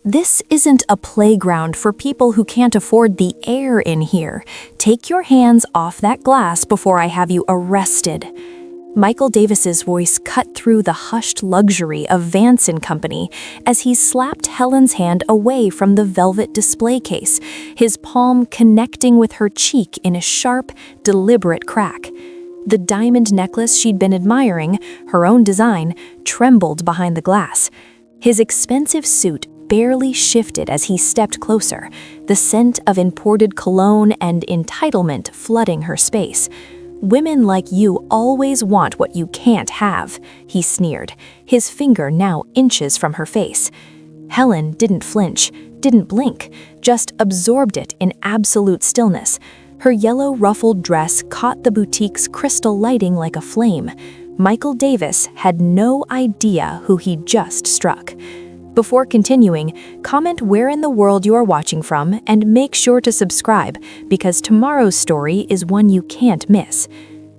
This isn't a playground for people who can't afford the air in here. Take your hands off that glass before I have you arrested." Michael Davis's voice cut through the hushed luxury of Vance and Company as he slapped Helen's hand away from the velvet display case, his palm connecting with her cheek in a sharp, deliberate crack. The diamond necklace she'd been admiring, her own design, trembled behind the glass. His expensive suit barely shifted as he stepped closer, the scent of imported cologne and entitlement flooding her space. "Women like you always want what you can't have," he sneered, his finger now inches from her face. Helen didn't flinch, didn't blink, just absorbed it in absolute stillness. Her yellow ruffled dress caught the boutique's crystal lighting like a flame. Michael Davis had no idea who he'd just struck. Before continuing, comment where in the world you are watching from and make sure to subscribe because tomorrow's story is one you can't miss.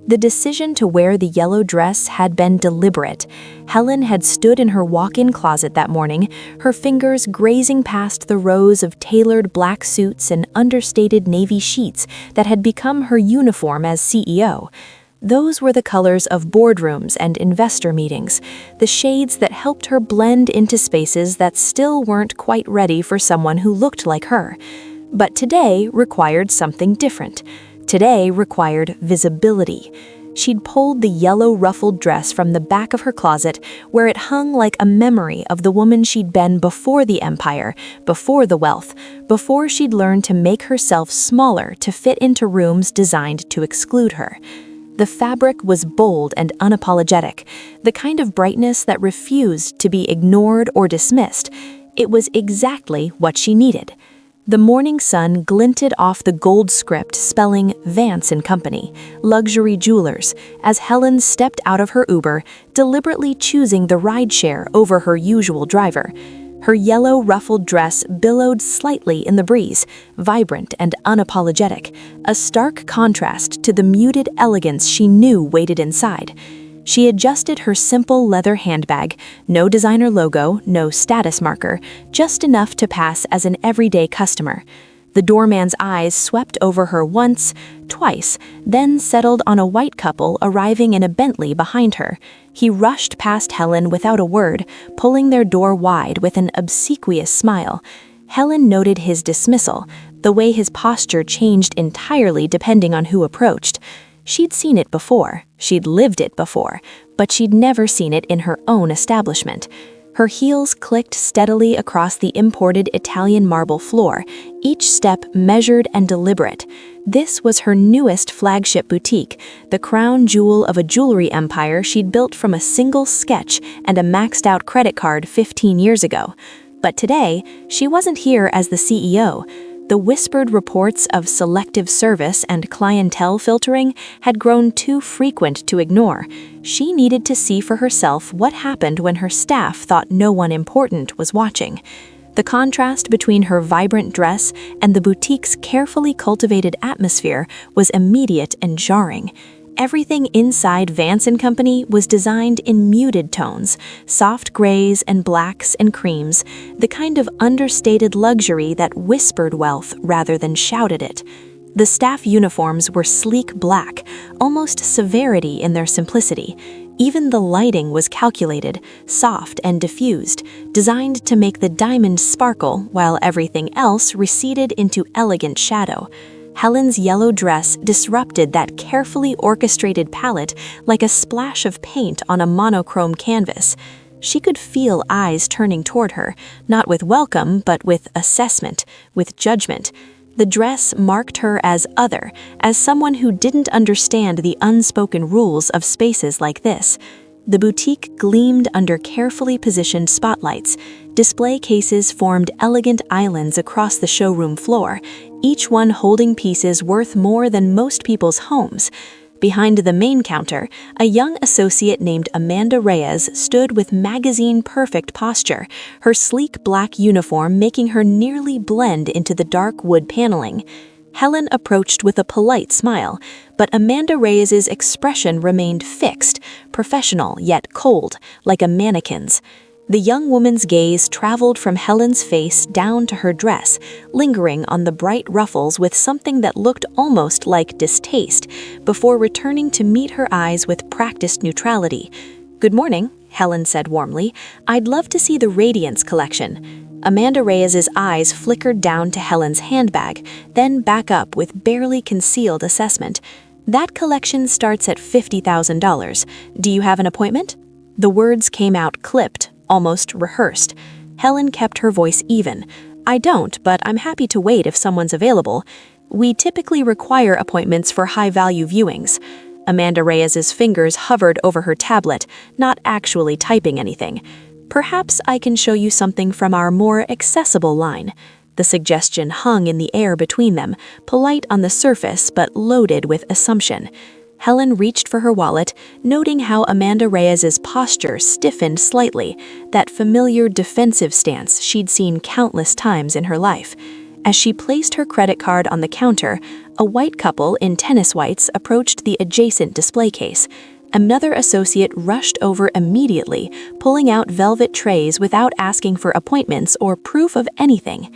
The decision to wear the yellow dress had been deliberate. Helen had stood in her walk-in closet that morning, her fingers grazing past the rows of tailored black suits and understated navy sheets that had become her uniform as CEO. Those were the colors of boardrooms and investor meetings, the shades that helped her blend into spaces that still weren't quite ready for someone who looked like her. But today required something different. Today required visibility. She'd pulled the yellow ruffled dress from the back of her closet, where it hung like a memory of the woman she'd been before the empire, before the wealth, before she'd learned to make herself smaller to fit into rooms designed to exclude her. The fabric was bold and unapologetic, the kind of brightness that refused to be ignored or dismissed. It was exactly what she needed. The morning sun glinted off the gold script spelling Vance and Company, luxury jewelers, as Helen stepped out of her Uber, deliberately choosing the rideshare over her usual driver. Her yellow ruffled dress billowed slightly in the breeze, vibrant and unapologetic, a stark contrast to the muted elegance she knew waited inside. She adjusted her simple leather handbag, no designer logo, no status marker, just enough to pass as an everyday customer. The doorman's eyes swept over her once, twice, then settled on a white couple arriving in a Bentley behind her. He rushed past Helen without a word, pulling their door wide with an obsequious smile. Helen noted his dismissal, the way his posture changed entirely depending on who approached. She'd seen it before, she'd lived it before, but she'd never seen it in her own establishment. Her heels clicked steadily across the imported Italian marble floor, each step measured and deliberate. This was her newest flagship boutique, the crown jewel of a jewelry empire she'd built from a single sketch and a maxed-out credit card 15 years ago. But today, she wasn't here as the CEO. The whispered reports of selective service and clientele filtering had grown too frequent to ignore. She needed to see for herself what happened when her staff thought no one important was watching. The contrast between her vibrant dress and the boutique's carefully cultivated atmosphere was immediate and jarring. Everything inside Vance & Company was designed in muted tones, soft grays and blacks and creams, the kind of understated luxury that whispered wealth rather than shouted it. The staff uniforms were sleek black, almost severity in their simplicity. Even the lighting was calculated, soft and diffused, designed to make the diamonds sparkle while everything else receded into elegant shadow. Helen's yellow dress disrupted that carefully orchestrated palette like a splash of paint on a monochrome canvas. She could feel eyes turning toward her, not with welcome, but with assessment, with judgment. The dress marked her as other, as someone who didn't understand the unspoken rules of spaces like this. The boutique gleamed under carefully positioned spotlights. Display cases formed elegant islands across the showroom floor, each one holding pieces worth more than most people's homes. Behind the main counter, a young associate named Amanda Reyes stood with magazine-perfect posture, her sleek black uniform making her nearly blend into the dark wood paneling. Helen approached with a polite smile, but Amanda Reyes's expression remained fixed, professional yet cold, like a mannequin's. The young woman's gaze traveled from Helen's face down to her dress, lingering on the bright ruffles with something that looked almost like distaste, before returning to meet her eyes with practiced neutrality. "Good morning," Helen said warmly. "I'd love to see the Radiance collection." Amanda Reyes's eyes flickered down to Helen's handbag, then back up with barely concealed assessment. "That collection starts at $50,000. Do you have an appointment?" The words came out clipped, almost rehearsed. Helen kept her voice even. "I don't, but I'm happy to wait if someone's available. We typically require appointments for high-value viewings." Amanda Reyes's fingers hovered over her tablet, not actually typing anything. "Perhaps I can show you something from our more accessible line." The suggestion hung in the air between them, polite on the surface but loaded with assumption. Helen reached for her wallet, noting how Amanda Reyes's posture stiffened slightly, that familiar defensive stance she'd seen countless times in her life. As she placed her credit card on the counter, a white couple in tennis whites approached the adjacent display case. Another associate rushed over immediately, pulling out velvet trays without asking for appointments or proof of anything.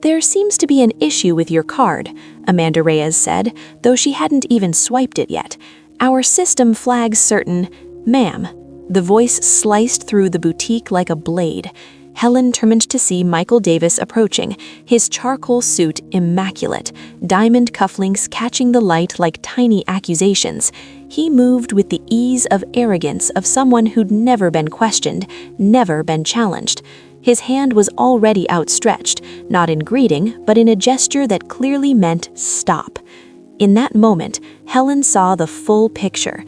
"There seems to be an issue with your card," Amanda Reyes said, though she hadn't even swiped it yet. "Our system flags certain—" "Ma'am." The voice sliced through the boutique like a blade. Helen turned to see Michael Davis approaching, his charcoal suit immaculate, diamond cufflinks catching the light like tiny accusations. He moved with the ease of arrogance of someone who'd never been questioned, never been challenged. His hand was already outstretched, not in greeting, but in a gesture that clearly meant stop. In that moment, Helen saw the full picture.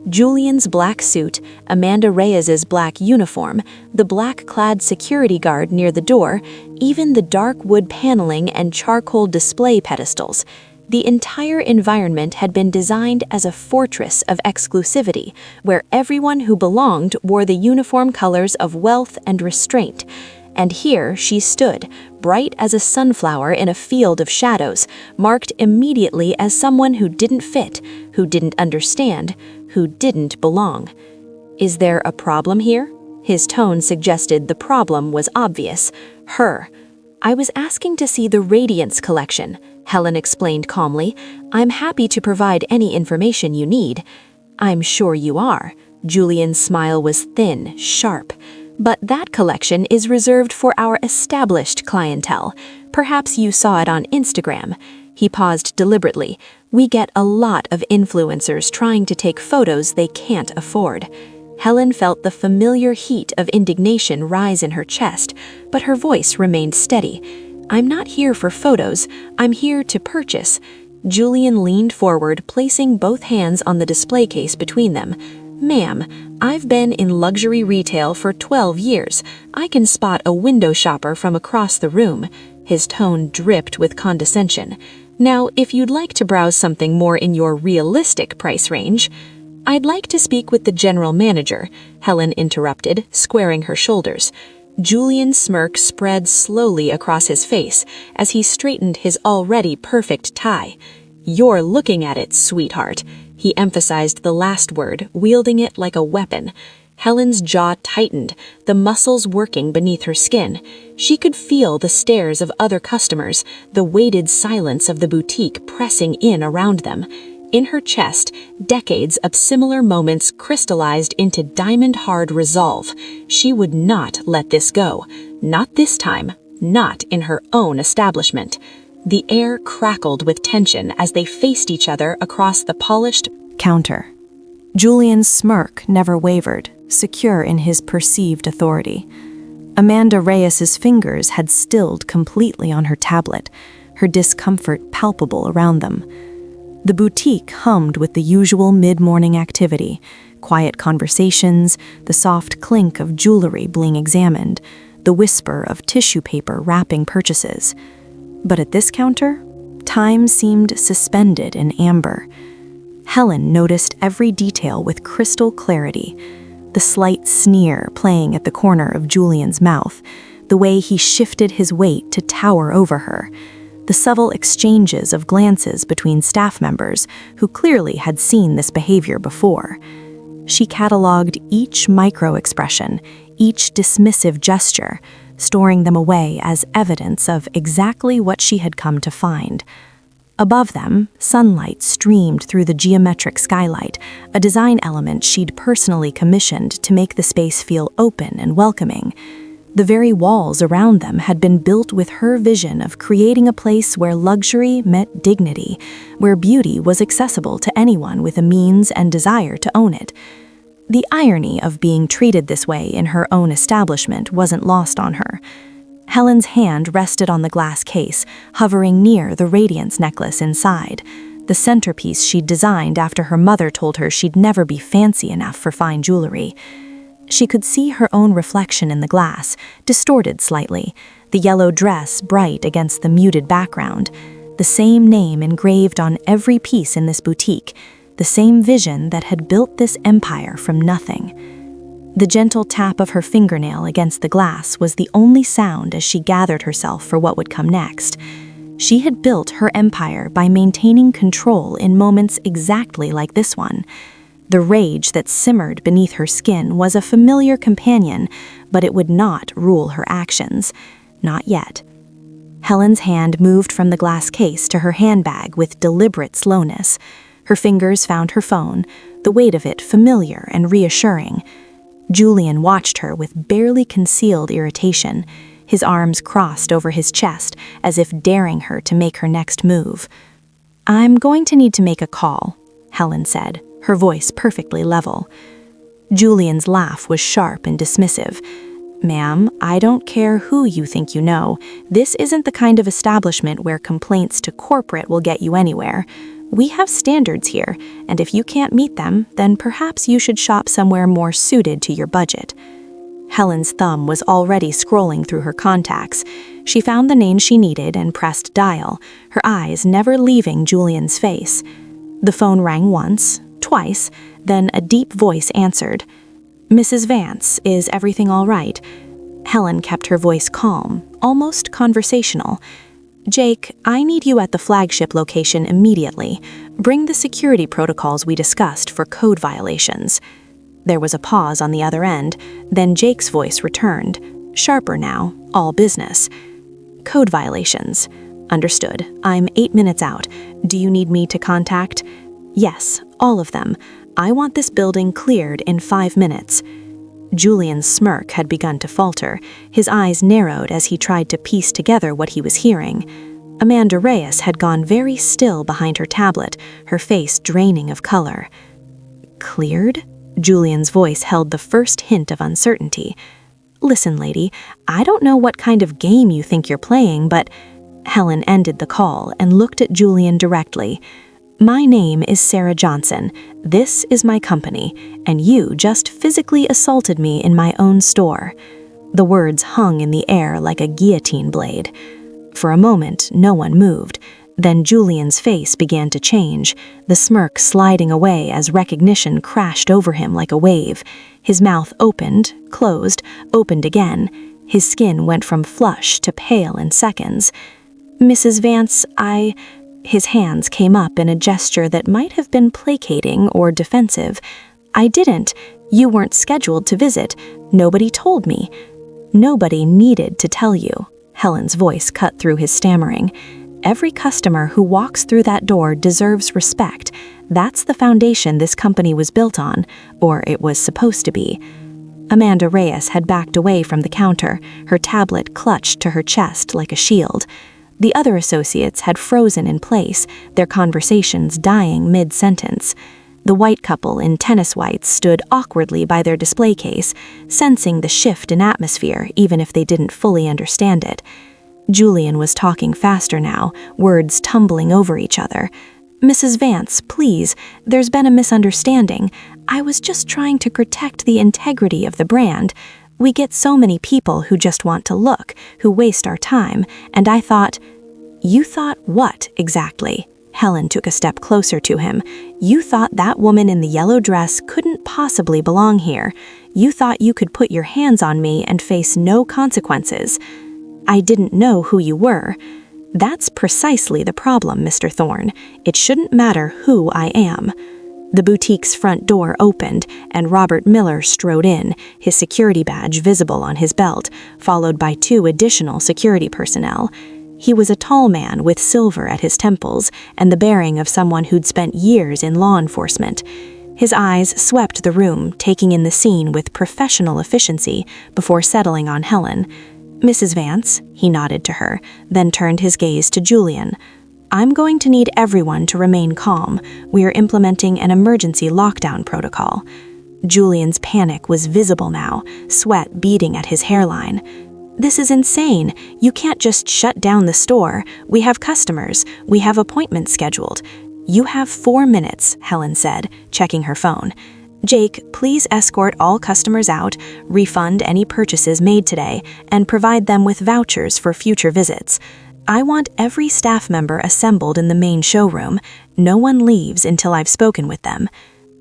Julian's black suit, Amanda Reyes's black uniform, the black-clad security guard near the door, even the dark wood paneling and charcoal display pedestals. The entire environment had been designed as a fortress of exclusivity, where everyone who belonged wore the uniform colors of wealth and restraint. And here she stood, bright as a sunflower in a field of shadows, marked immediately as someone who didn't fit, who didn't understand, who didn't belong. "Is there a problem here?" His tone suggested the problem was obvious. Her. "I was asking to see the Radiance collection," Helen explained calmly. "I'm happy to provide any information you need." "I'm sure you are." Julian's smile was thin, sharp. "But that collection is reserved for our established clientele. Perhaps you saw it on Instagram." He paused deliberately. "We get a lot of influencers trying to take photos they can't afford." Helen felt the familiar heat of indignation rise in her chest, but her voice remained steady. "I'm not here for photos, I'm here to purchase." Julian leaned forward, placing both hands on the display case between them. "Ma'am, I've been in luxury retail for 12 years. I can spot a window shopper from across the room." His tone dripped with condescension. "Now, if you'd like to browse something more in your realistic price range—" "I'd like to speak with the general manager," Helen interrupted, squaring her shoulders. Julian's smirk spread slowly across his face as he straightened his already perfect tie. "You're looking at it, sweetheart." He emphasized the last word, wielding it like a weapon. Helen's jaw tightened, the muscles working beneath her skin. She could feel the stares of other customers, the weighted silence of the boutique pressing in around them. In her chest, decades of similar moments crystallized into diamond-hard resolve. She would not let this go. Not this time. Not in her own establishment. The air crackled with tension as they faced each other across the polished counter. Julian's smirk never wavered, secure in his perceived authority. Amanda Reyes's fingers had stilled completely on her tablet, her discomfort palpable around them. The boutique hummed with the usual mid-morning activity, quiet conversations, the soft clink of jewelry being examined, the whisper of tissue paper wrapping purchases. But at this counter, time seemed suspended in amber. Helen noticed every detail with crystal clarity. The slight sneer playing at the corner of Julian's mouth, the way he shifted his weight to tower over her, the subtle exchanges of glances between staff members who clearly had seen this behavior before. She cataloged each micro-expression, each dismissive gesture, storing them away as evidence of exactly what she had come to find. Above them, sunlight streamed through the geometric skylight, a design element she'd personally commissioned to make the space feel open and welcoming. The very walls around them had been built with her vision of creating a place where luxury met dignity, where beauty was accessible to anyone with a means and desire to own it. The irony of being treated this way in her own establishment wasn't lost on her. Helen's hand rested on the glass case, hovering near the radiance necklace inside, the centerpiece she'd designed after her mother told her she'd never be fancy enough for fine jewelry. She could see her own reflection in the glass, distorted slightly, the yellow dress bright against the muted background, the same name engraved on every piece in this boutique, the same vision that had built this empire from nothing. The gentle tap of her fingernail against the glass was the only sound as she gathered herself for what would come next. She had built her empire by maintaining control in moments exactly like this one. The rage that simmered beneath her skin was a familiar companion, but it would not rule her actions. Not yet. Helen's hand moved from the glass case to her handbag with deliberate slowness. Her fingers found her phone, the weight of it familiar and reassuring. Julian watched her with barely concealed irritation, his arms crossed over his chest as if daring her to make her next move. "I'm going to need to make a call," Helen said, her voice perfectly level. Julian's laugh was sharp and dismissive. "Ma'am, I don't care who you think you know. This isn't the kind of establishment where complaints to corporate will get you anywhere. We have standards here, and if you can't meet them, then perhaps you should shop somewhere more suited to your budget." Helen's thumb was already scrolling through her contacts. She found the name she needed and pressed dial, her eyes never leaving Julian's face. The phone rang once, twice, then a deep voice answered. "Mrs. Vance, is everything all right?" Helen kept her voice calm, almost conversational. "Jake, I need you at the flagship location immediately. Bring the security protocols we discussed for code violations." There was a pause on the other end, then Jake's voice returned, sharper now, all business. "Code violations. Understood. I'm 8 minutes out. Do you need me to contact?" "Yes, all of them. I want this building cleared in 5 minutes." Julian's smirk had begun to falter, his eyes narrowed as he tried to piece together what he was hearing. Amanda Reyes had gone very still behind her tablet, her face draining of color. "Cleared?" Julian's voice held the first hint of uncertainty. "Listen, lady, I don't know what kind of game you think you're playing, but—" Helen ended the call and looked at Julian directly. "My name is Sarah Johnson. This is my company, and you just physically assaulted me in my own store." The words hung in the air like a guillotine blade. For a moment, no one moved. Then Julian's face began to change, the smirk sliding away as recognition crashed over him like a wave. His mouth opened, closed, opened again. His skin went from flush to pale in seconds. "Mrs. Vance, His hands came up in a gesture that might have been placating or defensive. "I didn't. You weren't scheduled to visit. Nobody told me." "Nobody needed to tell you." Helen's voice cut through his stammering. "Every customer who walks through that door deserves respect. That's the foundation this company was built on, or it was supposed to be." Amanda Reyes had backed away from the counter, her tablet clutched to her chest like a shield. The other associates had frozen in place, their conversations dying mid-sentence. The white couple in tennis whites stood awkwardly by their display case, sensing the shift in atmosphere even if they didn't fully understand it. Julian was talking faster now, words tumbling over each other. "Mrs. Vance, please, there's been a misunderstanding. I was just trying to protect the integrity of the brand. We get so many people who just want to look, who waste our time, and I thought—" "You thought what, exactly?" Helen took a step closer to him. "You thought that woman in the yellow dress couldn't possibly belong here. You thought you could put your hands on me and face no consequences. I didn't know who you were. That's precisely the problem, Mr. Thorne. It shouldn't matter who I am." The boutique's front door opened, and Robert Miller strode in, his security badge visible on his belt, followed by 2 additional security personnel. He was a tall man with silver at his temples and the bearing of someone who'd spent years in law enforcement. His eyes swept the room, taking in the scene with professional efficiency before settling on Helen. "Mrs. Vance," he nodded to her, then turned his gaze to Julian. "I'm going to need everyone to remain calm. We are implementing an emergency lockdown protocol." Julian's panic was visible now, sweat beading at his hairline. "This is insane. You can't just shut down the store. We have customers. We have appointments scheduled." "You have 4 minutes," Helen said, checking her phone. "Jake, please escort all customers out, refund any purchases made today, and provide them with vouchers for future visits. I want every staff member assembled in the main showroom. No one leaves until I've spoken with them."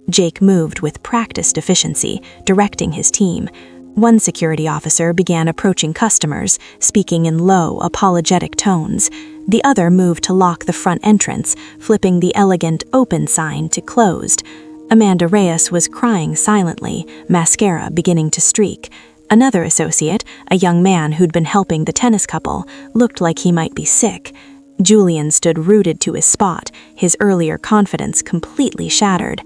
Jake moved with practiced efficiency, directing his team. One security officer began approaching customers, speaking in low, apologetic tones. The other moved to lock the front entrance, flipping the elegant open sign to closed. Amanda Reyes was crying silently, mascara beginning to streak. Another associate, a young man who'd been helping the tennis couple, looked like he might be sick. Julian stood rooted to his spot, his earlier confidence completely shattered.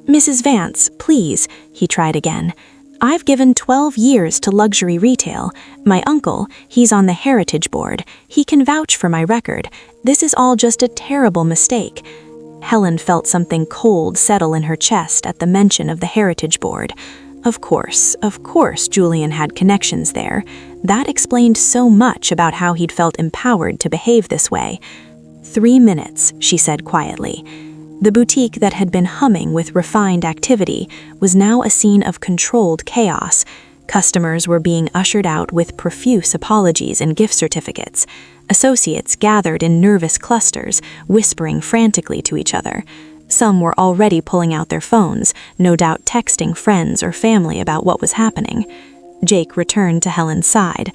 "Mrs. Vance, please," he tried again. "I've given 12 years to luxury retail. My uncle, he's on the Heritage Board. He can vouch for my record. This is all just a terrible mistake." Helen felt something cold settle in her chest at the mention of the Heritage Board. Of course, Julian had connections there. That explained so much about how he'd felt empowered to behave this way. 3 minutes, she said quietly. The boutique that had been humming with refined activity was now a scene of controlled chaos. Customers were being ushered out with profuse apologies and gift certificates. Associates gathered in nervous clusters, whispering frantically to each other. Some were already pulling out their phones, no doubt texting friends or family about what was happening. Jake returned to Helen's side.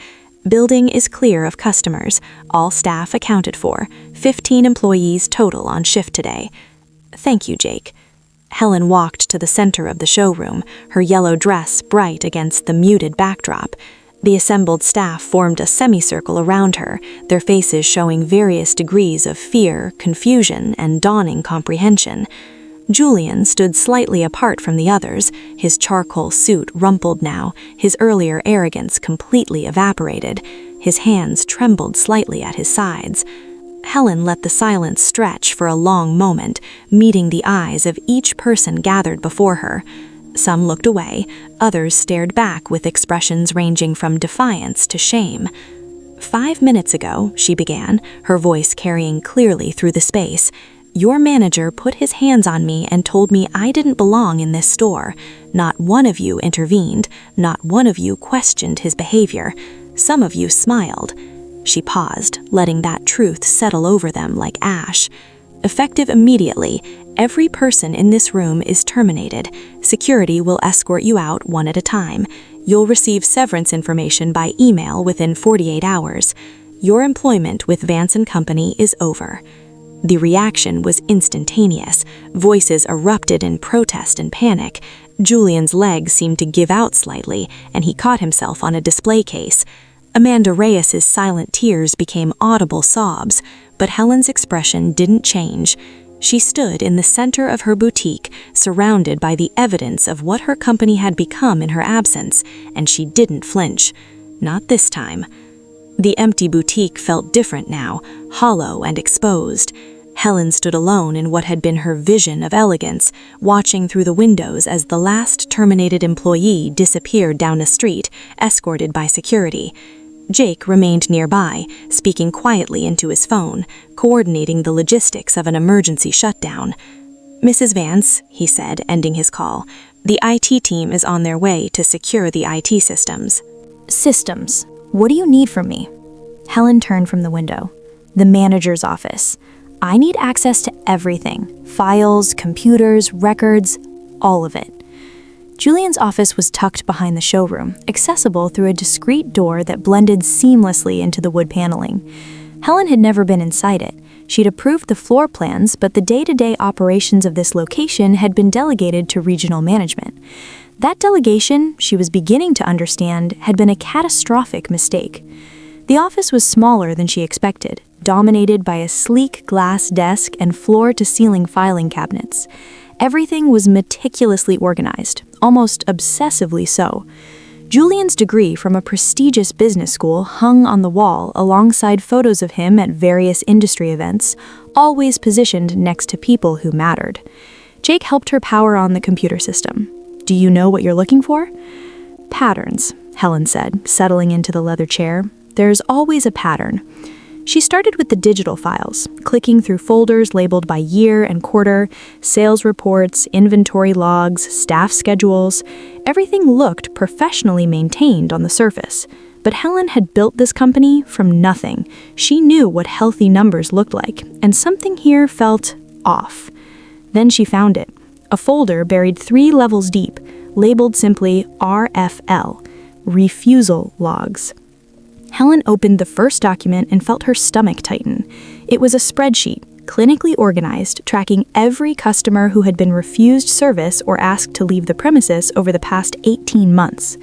"Building is clear of customers, all staff accounted for, 15 employees total on shift today." "Thank you, Jake." Helen walked to the center of the showroom, her yellow dress bright against the muted backdrop. The assembled staff formed a semicircle around her, their faces showing various degrees of fear, confusion, and dawning comprehension. Julian stood slightly apart from the others, his charcoal suit rumpled now, his earlier arrogance completely evaporated. His hands trembled slightly at his sides. Helen let the silence stretch for a long moment, meeting the eyes of each person gathered before her. Some looked away, others stared back with expressions ranging from defiance to shame. 5 minutes ago, she began, her voice carrying clearly through the space, your manager put his hands on me and told me I didn't belong in this store. Not one of you intervened, not one of you questioned his behavior. Some of you smiled. She paused, letting that truth settle over them like ash. Effective immediately, every person in this room is terminated. Security will escort you out one at a time. You'll receive severance information by email within 48 hours. Your employment with Vance & Company is over. The reaction was instantaneous. Voices erupted in protest and panic. Julian's legs seemed to give out slightly, and he caught himself on a display case. Amanda Reyes's silent tears became audible sobs, but Helen's expression didn't change. She stood in the center of her boutique, surrounded by the evidence of what her company had become in her absence, and she didn't flinch. Not this time. The empty boutique felt different now, hollow and exposed. Helen stood alone in what had been her vision of elegance, watching through the windows as the last terminated employee disappeared down a street, escorted by security. Jake remained nearby, speaking quietly into his phone, coordinating the logistics of an emergency shutdown. "Mrs. Vance," he said, ending his call, "the IT team is on their way to secure the IT systems." "Systems? What do you need from me?" Helen turned from the window. "The manager's office. I need access to everything. Files, computers, records, all of it." Julian's office was tucked behind the showroom, accessible through a discreet door that blended seamlessly into the wood paneling. Helen had never been inside it. She'd approved the floor plans, but the day-to-day operations of this location had been delegated to regional management. That delegation, she was beginning to understand, had been a catastrophic mistake. The office was smaller than she expected, dominated by a sleek glass desk and floor-to-ceiling filing cabinets. Everything was meticulously organized, almost obsessively so. Julian's degree from a prestigious business school hung on the wall alongside photos of him at various industry events, always positioned next to people who mattered. Jake helped her power on the computer system. "Do you know what you're looking for?" "Patterns," Helen said, settling into the leather chair. "There's always a pattern." She started with the digital files, clicking through folders labeled by year and quarter, sales reports, inventory logs, staff schedules. Everything looked professionally maintained on the surface. But Helen had built this company from nothing. She knew what healthy numbers looked like, and something here felt off. Then she found it. A folder buried 3 levels deep, labeled simply RFL, Refusal Logs. Helen opened the first document and felt her stomach tighten. It was a spreadsheet, clinically organized, tracking every customer who had been refused service or asked to leave the premises over the past 18 months.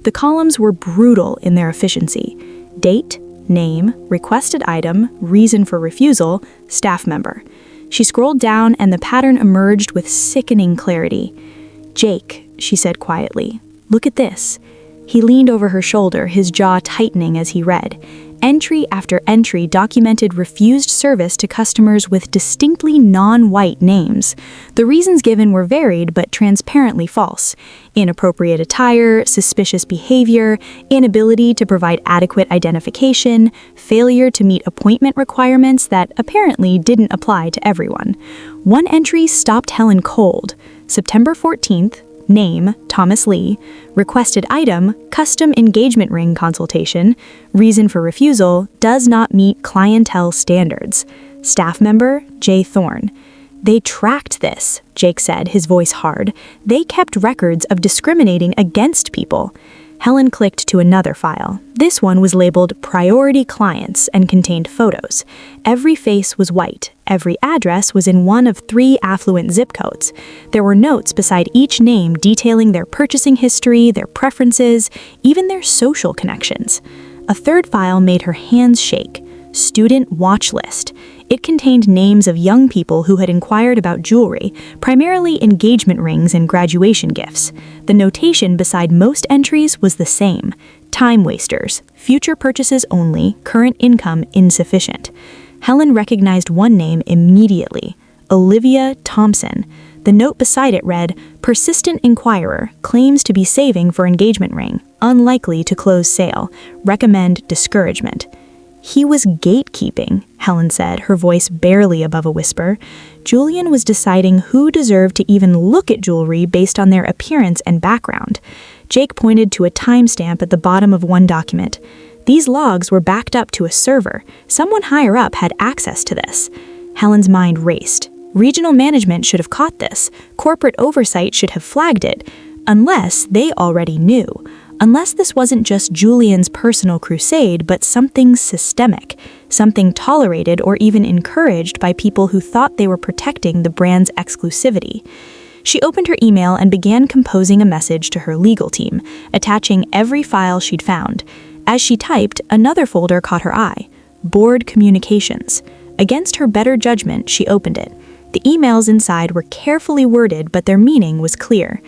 The columns were brutal in their efficiency. Date, name, requested item, reason for refusal, staff member. She scrolled down and the pattern emerged with sickening clarity. "Jake," she said quietly, "look at this." He leaned over her shoulder, his jaw tightening as he read. Entry after entry documented refused service to customers with distinctly non-white names. The reasons given were varied but transparently false. Inappropriate attire, suspicious behavior, inability to provide adequate identification, failure to meet appointment requirements that apparently didn't apply to everyone. One entry stopped Helen cold. September 14th, name, Thomas Lee. Requested item, custom engagement ring consultation. Reason for refusal, does not meet clientele standards. Staff member, Jay Thorne. "They tracked this," Jake said, his voice hard. "They kept records of discriminating against people." Helen clicked to another file. This one was labeled Priority Clients and contained photos. Every face was white. Every address was in one of 3 affluent zip codes. There were notes beside each name detailing their purchasing history, their preferences, even their social connections. A third file made her hands shake. Student Watch List. It contained names of young people who had inquired about jewelry, primarily engagement rings and graduation gifts. The notation beside most entries was the same: time wasters, future purchases only, current income insufficient. Helen recognized one name immediately: Olivia Thompson. The note beside it read, "Persistent inquirer, claims to be saving for engagement ring, unlikely to close sale, recommend discouragement." "He was gatekeeping," Helen said, her voice barely above a whisper. Julian was deciding who deserved to even look at jewelry based on their appearance and background. Jake pointed to a timestamp at the bottom of one document. These logs were backed up to a server. Someone higher up had access to this. Helen's mind raced. Regional management should have caught this. Corporate oversight should have flagged it. Unless they already knew. Unless this wasn't just Julian's personal crusade, but something systemic, something tolerated or even encouraged by people who thought they were protecting the brand's exclusivity. She opened her email and began composing a message to her legal team, attaching every file she'd found. As she typed, another folder caught her eye: Board Communications. Against her better judgment, she opened it. The emails inside were carefully worded, but their meaning was clear.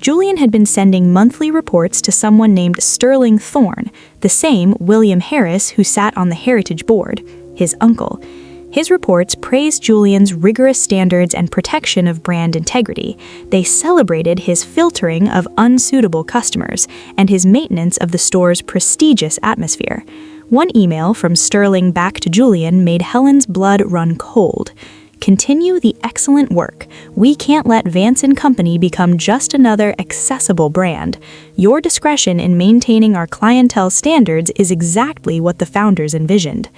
Julian had been sending monthly reports to someone named Sterling Thorne, the same William Harris who sat on the Heritage Board, his uncle. His reports praised Julian's rigorous standards and protection of brand integrity. They celebrated his filtering of unsuitable customers and his maintenance of the store's prestigious atmosphere. One email from Sterling back to Julian made Helen's blood run cold. "Continue the excellent work. We can't let Vance & Company become just another accessible brand. Your discretion in maintaining our clientele standards is exactly what the founders envisioned."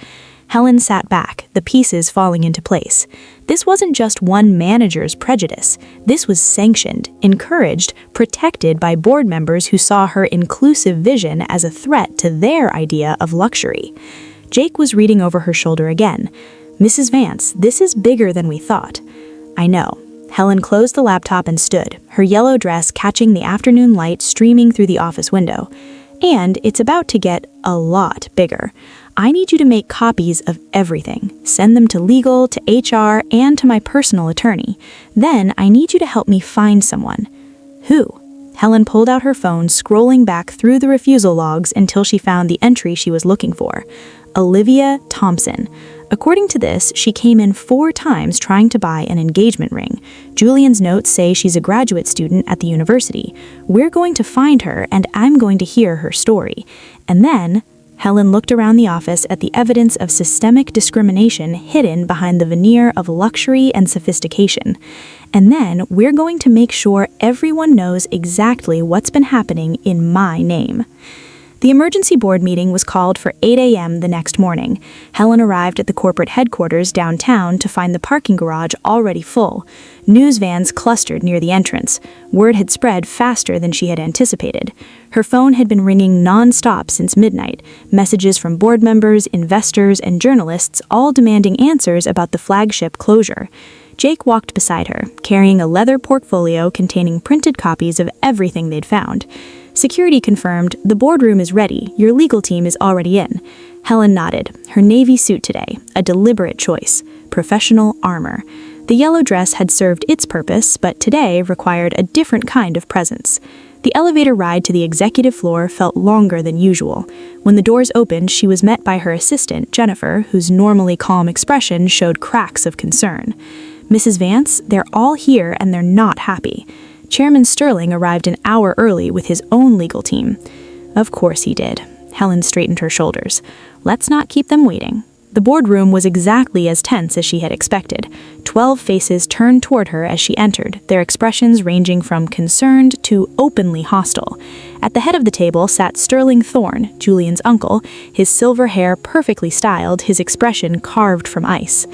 Helen sat back, the pieces falling into place. This wasn't just one manager's prejudice. This was sanctioned, encouraged, protected by board members who saw her inclusive vision as a threat to their idea of luxury. Jake was reading over her shoulder again. Mrs. Vance, this is bigger than we thought. I know. Helen closed the laptop and stood, her yellow dress catching the afternoon light streaming through the office window. And it's about to get a lot bigger. I need you to make copies of everything. Send them to legal, to HR, and to my personal attorney. Then I need you to help me find someone. Who? Helen pulled out her phone, scrolling back through the refusal logs until she found the entry she was looking for. Olivia Thompson. According to this, she came in 4 times trying to buy an engagement ring. Julian's notes say she's a graduate student at the university. We're going to find her, and I'm going to hear her story. And then, Helen looked around the office at the evidence of systemic discrimination hidden behind the veneer of luxury and sophistication. And then, we're going to make sure everyone knows exactly what's been happening in my name. The emergency board meeting was called for 8 a.m. the next morning. Helen arrived at the corporate headquarters downtown to find the parking garage already full. News vans clustered near the entrance. Word had spread faster than she had anticipated. Her phone had been ringing non-stop since midnight. Messages from board members, investors, and journalists all demanding answers about the flagship closure. Jake walked beside her, carrying a leather portfolio containing printed copies of everything they'd found. Security confirmed, the boardroom is ready, your legal team is already in. Helen nodded, her navy suit today, a deliberate choice, professional armor. The yellow dress had served its purpose, but today required a different kind of presence. The elevator ride to the executive floor felt longer than usual. When the doors opened, she was met by her assistant, Jennifer, whose normally calm expression showed cracks of concern. Mrs. Vance, they're all here and they're not happy. Chairman Sterling arrived an hour early with his own legal team. Of course he did. Helen straightened her shoulders. Let's not keep them waiting. The boardroom was exactly as tense as she had expected. 12 faces turned toward her as she entered, their expressions ranging from concerned to openly hostile. At the head of the table sat Sterling Thorne, Julian's uncle, his silver hair perfectly styled, his expression carved from ice.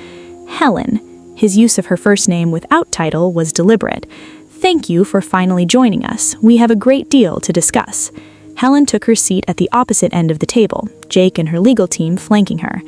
Helen. His use of her first name without title was deliberate. Thank you for finally joining us. We have a great deal to discuss. Helen took her seat at the opposite end of the table, Jake and her legal team flanking her.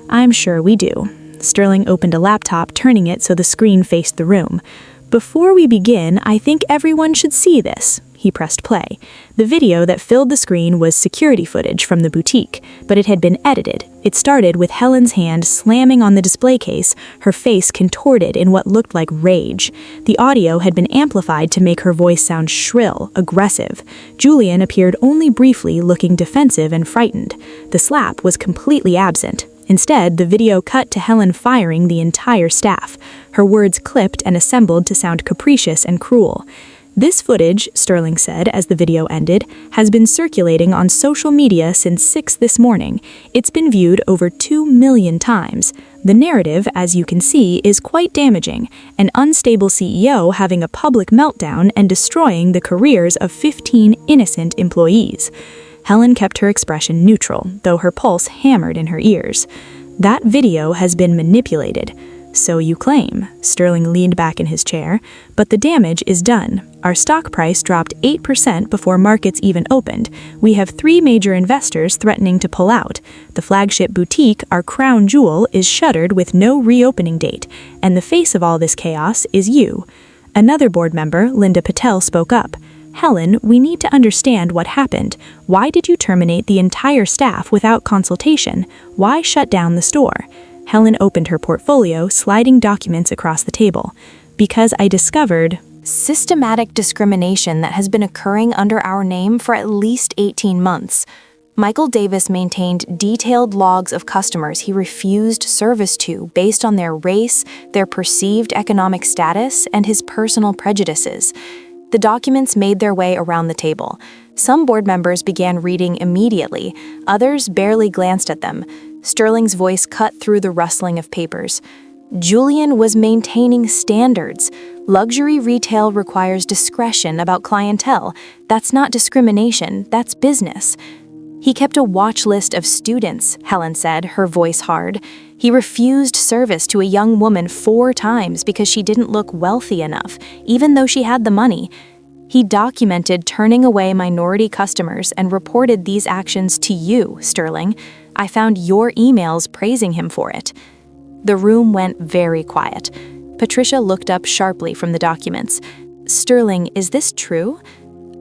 I'm sure we do. Sterling opened a laptop, turning it so the screen faced the room. Before we begin, I think everyone should see this. He pressed play. The video that filled the screen was security footage from the boutique, but it had been edited. It started with Helen's hand slamming on the display case, her face contorted in what looked like rage. The audio had been amplified to make her voice sound shrill, aggressive. Julian appeared only briefly, looking defensive and frightened. The slap was completely absent. Instead, the video cut to Helen firing the entire staff, her words clipped and assembled to sound capricious and cruel. This footage, Sterling said as the video ended, has been circulating on social media since 6 this morning. It's been viewed over 2 million times. The narrative, as you can see, is quite damaging. An unstable CEO having a public meltdown and destroying the careers of 15 innocent employees. Helen kept her expression neutral, though her pulse hammered in her ears. That video has been manipulated. So you claim. Sterling leaned back in his chair. But the damage is done. Our stock price dropped 8% before markets even opened. We have 3 major investors threatening to pull out. The flagship boutique, our crown jewel, is shuttered with no reopening date. And the face of all this chaos is you. Another board member, Linda Patel, spoke up. Helen, we need to understand what happened. Why did you terminate the entire staff without consultation? Why shut down the store? Helen opened her portfolio, sliding documents across the table. Because I discovered systematic discrimination that has been occurring under our name for at least 18 months. Michael Davis maintained detailed logs of customers he refused service to based on their race, their perceived economic status, and his personal prejudices. The documents made their way around the table. Some board members began reading immediately, others barely glanced at them. Sterling's voice cut through the rustling of papers. Julian was maintaining standards. Luxury retail requires discretion about clientele. That's not discrimination, that's business. He kept a watch list of students, Helen said, her voice hard. He refused service to a young woman 4 times because she didn't look wealthy enough, even though she had the money. He documented turning away minority customers and reported these actions to you, Sterling. I found your emails praising him for it. The room went very quiet. Patricia looked up sharply from the documents. "Sterling, is this true?"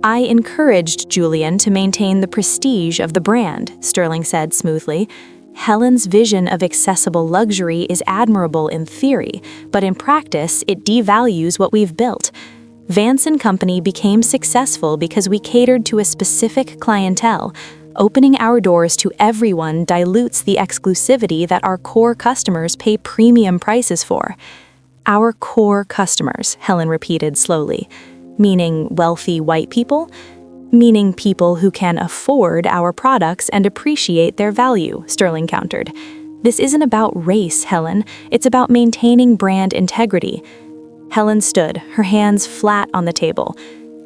"I encouraged Julian to maintain the prestige of the brand," Sterling said smoothly. "Helen's vision of accessible luxury is admirable in theory, but in practice, it devalues what we've built. Vance & Company became successful because we catered to a specific clientele. Opening our doors to everyone dilutes the exclusivity that our core customers pay premium prices for." "Our core customers," Helen repeated slowly. "Meaning wealthy white people?" "Meaning people who can afford our products and appreciate their value," Sterling countered. "This isn't about race, Helen. It's about maintaining brand integrity." Helen stood, her hands flat on the table.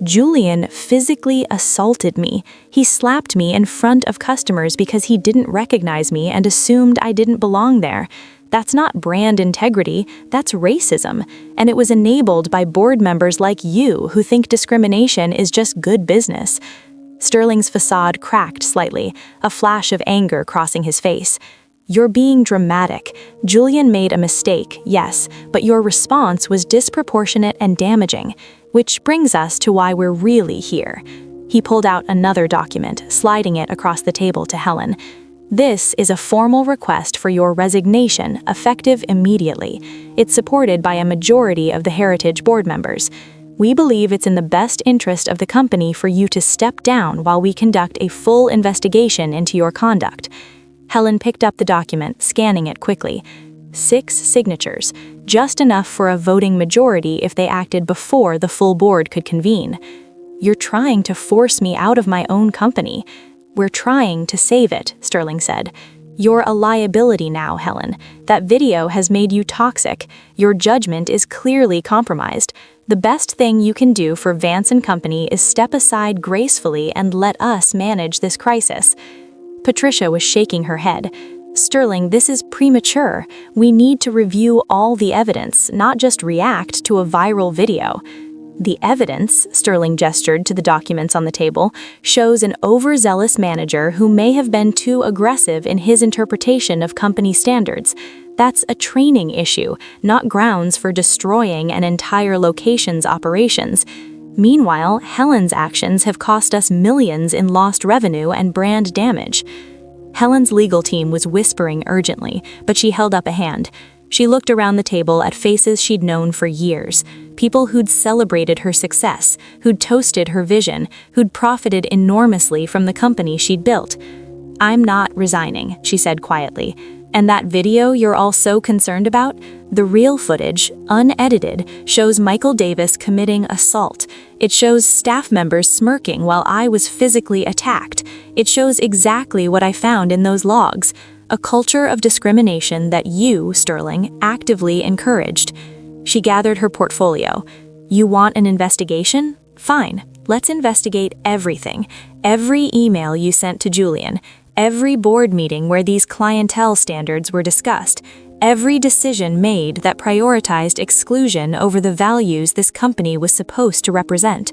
"Julian physically assaulted me. He slapped me in front of customers because he didn't recognize me and assumed I didn't belong there. That's not brand integrity, that's racism. And it was enabled by board members like you who think discrimination is just good business." Sterling's facade cracked slightly, a flash of anger crossing his face. "You're being dramatic. Julian made a mistake, yes, but your response was disproportionate and damaging. Which brings us to why we're really here." He pulled out another document, sliding it across the table to Helen. "This is a formal request for your resignation, effective immediately. It's supported by a majority of the Heritage board members. We believe it's in the best interest of the company for you to step down while we conduct a full investigation into your conduct." Helen picked up the document, scanning it quickly. 6 signatures, just enough for a voting majority if they acted before the full board could convene. "You're trying to force me out of my own company." "We're trying to save it," Sterling said. "You're a liability now, Helen. That video has made you toxic. Your judgment is clearly compromised. The best thing you can do for Vance & Company is step aside gracefully and let us manage this crisis." Patricia was shaking her head. "Sterling, this is premature. We need to review all the evidence, not just react to a viral video." "The evidence," Sterling gestured to the documents on the table, "shows an overzealous manager who may have been too aggressive in his interpretation of company standards. That's a training issue, not grounds for destroying an entire location's operations. Meanwhile, Helen's actions have cost us millions in lost revenue and brand damage." Helen's legal team was whispering urgently, but she held up a hand. She looked around the table at faces she'd known for years, people who'd celebrated her success, who'd toasted her vision, who'd profited enormously from the company she'd built. "I'm not resigning," she said quietly. "And that video you're all so concerned about? The real footage, unedited, shows Michael Davis committing assault. It shows staff members smirking while I was physically attacked. It shows exactly what I found in those logs. A culture of discrimination that you, Sterling, actively encouraged." She gathered her portfolio. "You want an investigation? Fine. Let's investigate everything. Every email you sent to Julian. Every board meeting where these clientele standards were discussed. Every decision made that prioritized exclusion over the values this company was supposed to represent."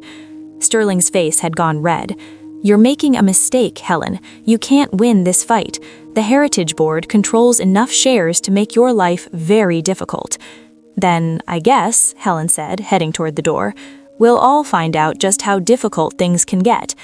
Sterling's face had gone red. "You're making a mistake, Helen. You can't win this fight. The Heritage Board controls enough shares to make your life very difficult." "Then, I guess," Helen said, heading toward the door, "we'll all find out just how difficult things can get."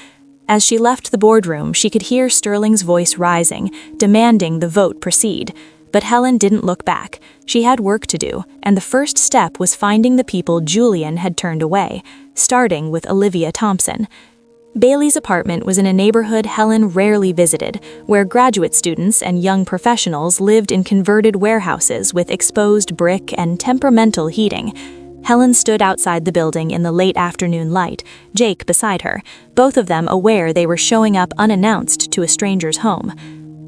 As she left the boardroom, she could hear Sterling's voice rising, demanding the vote proceed. But Helen didn't look back. She had work to do, and the first step was finding the people Julian had turned away, starting with Olivia Thompson. Bailey's apartment was in a neighborhood Helen rarely visited, where graduate students and young professionals lived in converted warehouses with exposed brick and temperamental heating. Helen stood outside the building in the late afternoon light, Jake beside her, both of them aware they were showing up unannounced to a stranger's home.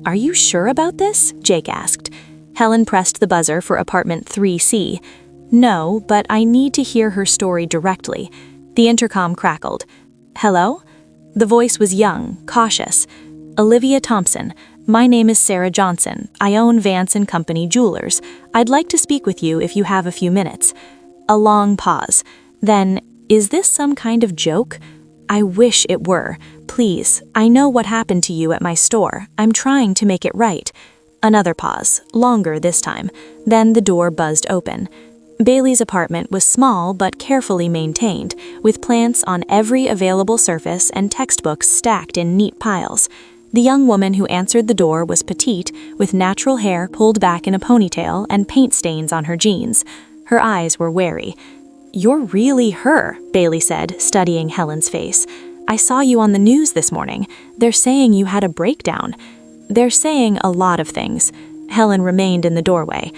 "Are you sure about this?" Jake asked. Helen pressed the buzzer for apartment 3C. "No, but I need to hear her story directly." The intercom crackled. "Hello?" The voice was young, cautious. "Olivia Thompson. My name is Sarah Johnson. I own Vance & Company Jewelers. I'd like to speak with you if you have a few minutes." A long pause. Then, "Is this some kind of joke?" "I wish it were. Please, I know what happened to you at my store. I'm trying to make it right." Another pause, longer this time. Then the door buzzed open. Bailey's apartment was small but carefully maintained, with plants on every available surface and textbooks stacked in neat piles. The young woman who answered the door was petite, with natural hair pulled back in a ponytail and paint stains on her jeans. Her eyes were wary. "You're really her," Bailey said, studying Helen's face. "I saw you on the news this morning. They're saying you had a breakdown." "They're saying a lot of things." Helen remained in the doorway.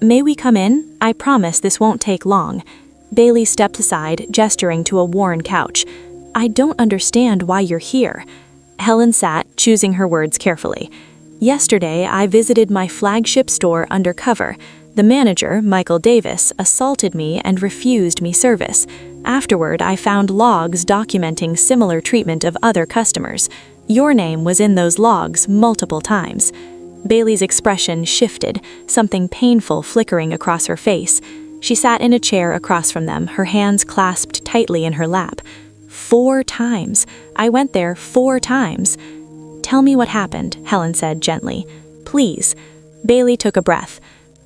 "May we come in? I promise this won't take long." Bailey stepped aside, gesturing to a worn couch. "I don't understand why you're here." Helen sat, choosing her words carefully. "Yesterday, I visited my flagship store undercover. The manager, Michael Davis, assaulted me and refused me service. Afterward, I found logs documenting similar treatment of other customers. Your name was in those logs multiple times." Bailey's expression shifted, something painful flickering across her face. She sat in a chair across from them, her hands clasped tightly in her lap. 4 times. I went there 4 times. "Tell me what happened," Helen said gently. "Please." Bailey took a breath.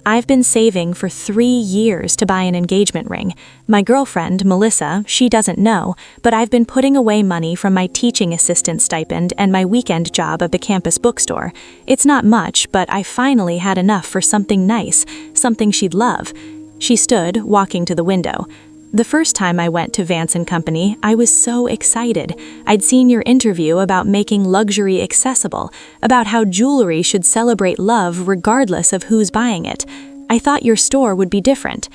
"I've been saving for 3 years to buy an engagement ring. My girlfriend, Melissa, she doesn't know, but I've been putting away money from my teaching assistant stipend and my weekend job at the campus bookstore. It's not much, but I finally had enough for something nice, something she'd love." She stood, walking to the window. "The first time I went to Vance & Company, I was so excited. I'd seen your interview about making luxury accessible, about how jewelry should celebrate love regardless of who's buying it. I thought your store would be different."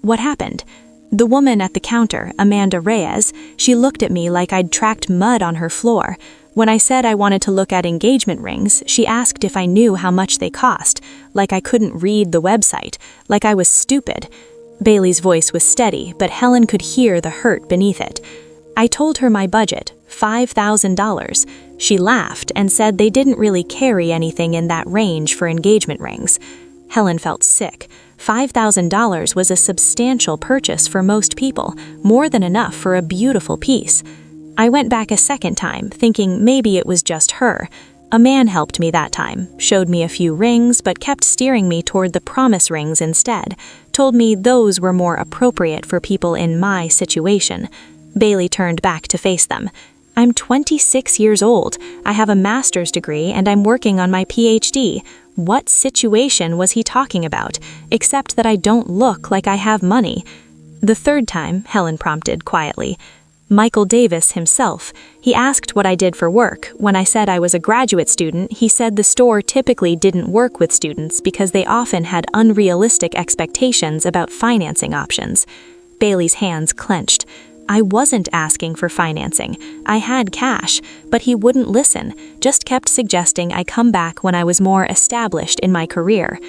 "What happened?" "The woman at the counter, Amanda Reyes, she looked at me like I'd tracked mud on her floor. When I said I wanted to look at engagement rings, she asked if I knew how much they cost, like I couldn't read the website, like I was stupid." Bailey's voice was steady, but Helen could hear the hurt beneath it. "I told her my budget, $5,000. She laughed and said they didn't really carry anything in that range for engagement rings." Helen felt sick. $5,000 was a substantial purchase for most people, more than enough for a beautiful piece. "I went back a second time, thinking maybe it was just her. A man helped me that time, showed me a few rings, but kept steering me toward the promise rings instead, told me those were more appropriate for people in my situation." Bailey turned back to face them. "I'm 26 years old, I have a master's degree, and I'm working on my PhD. What situation was he talking about, except that I don't look like I have money?" "The third time," Helen prompted quietly. "Michael Davis himself. He asked what I did for work. When I said I was a graduate student, he said the store typically didn't work with students because they often had unrealistic expectations about financing options." Bailey's hands clenched. "I wasn't asking for financing. I had cash, but he wouldn't listen, just kept suggesting I come back when I was more established in my career."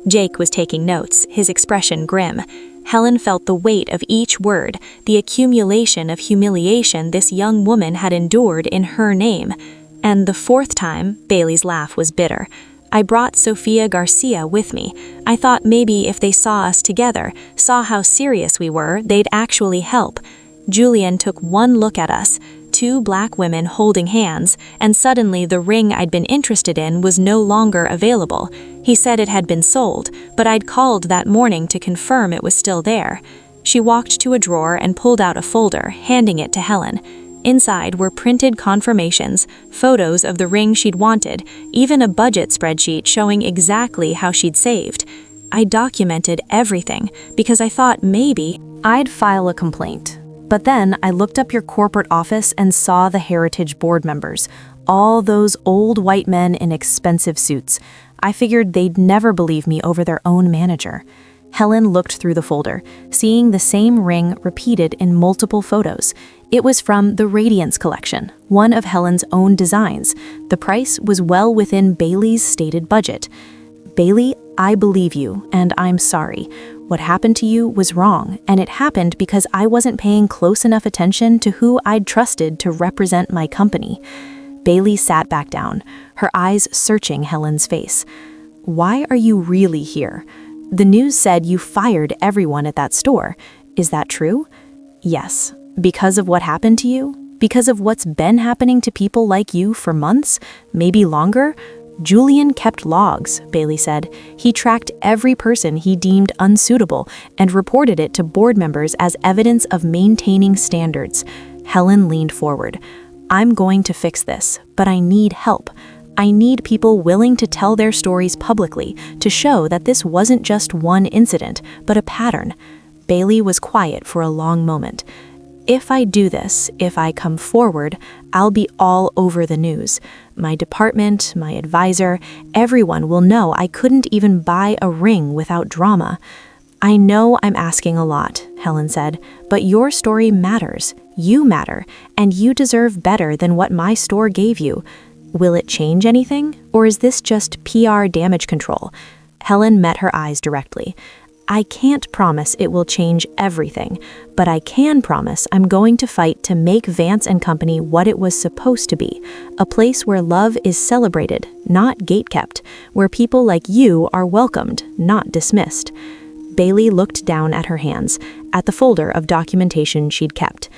Jake was taking notes, his expression grim. Helen felt the weight of each word, the accumulation of humiliation this young woman had endured in her name. "And the 4th time," Bailey's laugh was bitter, "I brought Sofia Garcia with me. I thought maybe if they saw us together, saw how serious we were, they'd actually help. Julian took one look at us, 2 black women holding hands, and suddenly the ring I'd been interested in was no longer available. He said it had been sold, but I'd called that morning to confirm it was still there." She walked to a drawer and pulled out a folder, handing it to Helen. Inside were printed confirmations, photos of the ring she'd wanted, even a budget spreadsheet showing exactly how she'd saved. "I documented everything because I thought maybe I'd file a complaint. But then I looked up your corporate office and saw the Heritage board members, all those old white men in expensive suits. I figured they'd never believe me over their own manager." Helen looked through the folder, seeing the same ring repeated in multiple photos. It was from the Radiance collection, one of Helen's own designs. The price was well within Bailey's stated budget. "Bailey, I believe you, and I'm sorry. What happened to you was wrong, and it happened because I wasn't paying close enough attention to who I'd trusted to represent my company." Bailey sat back down, her eyes searching Helen's face. "Why are you really here? The news said you fired everyone at that store. Is that true?" "Yes. Because of what happened to you? Because of what's been happening to people like you for months, maybe longer? Julian kept logs, Bailey said. He tracked every person he deemed unsuitable and reported it to board members as evidence of maintaining standards. Helen leaned forward. I'm going to fix this, but I need help. I need people willing to tell their stories publicly to show that this wasn't just one incident, but a pattern. Bailey was quiet for a long moment. If I do this, if I come forward, I'll be all over the news. My department, my advisor, everyone will know I couldn't even buy a ring without drama. I know I'm asking a lot, Helen said, but your story matters. You matter, and you deserve better than what my store gave you. Will it change anything, or is this just PR damage control? Helen met her eyes directly. I can't promise it will change everything, but I can promise I'm going to fight to make Vance & Company what it was supposed to be, a place where love is celebrated, not gatekept, where people like you are welcomed, not dismissed. Bailey looked down at her hands, at the folder of documentation she'd kept.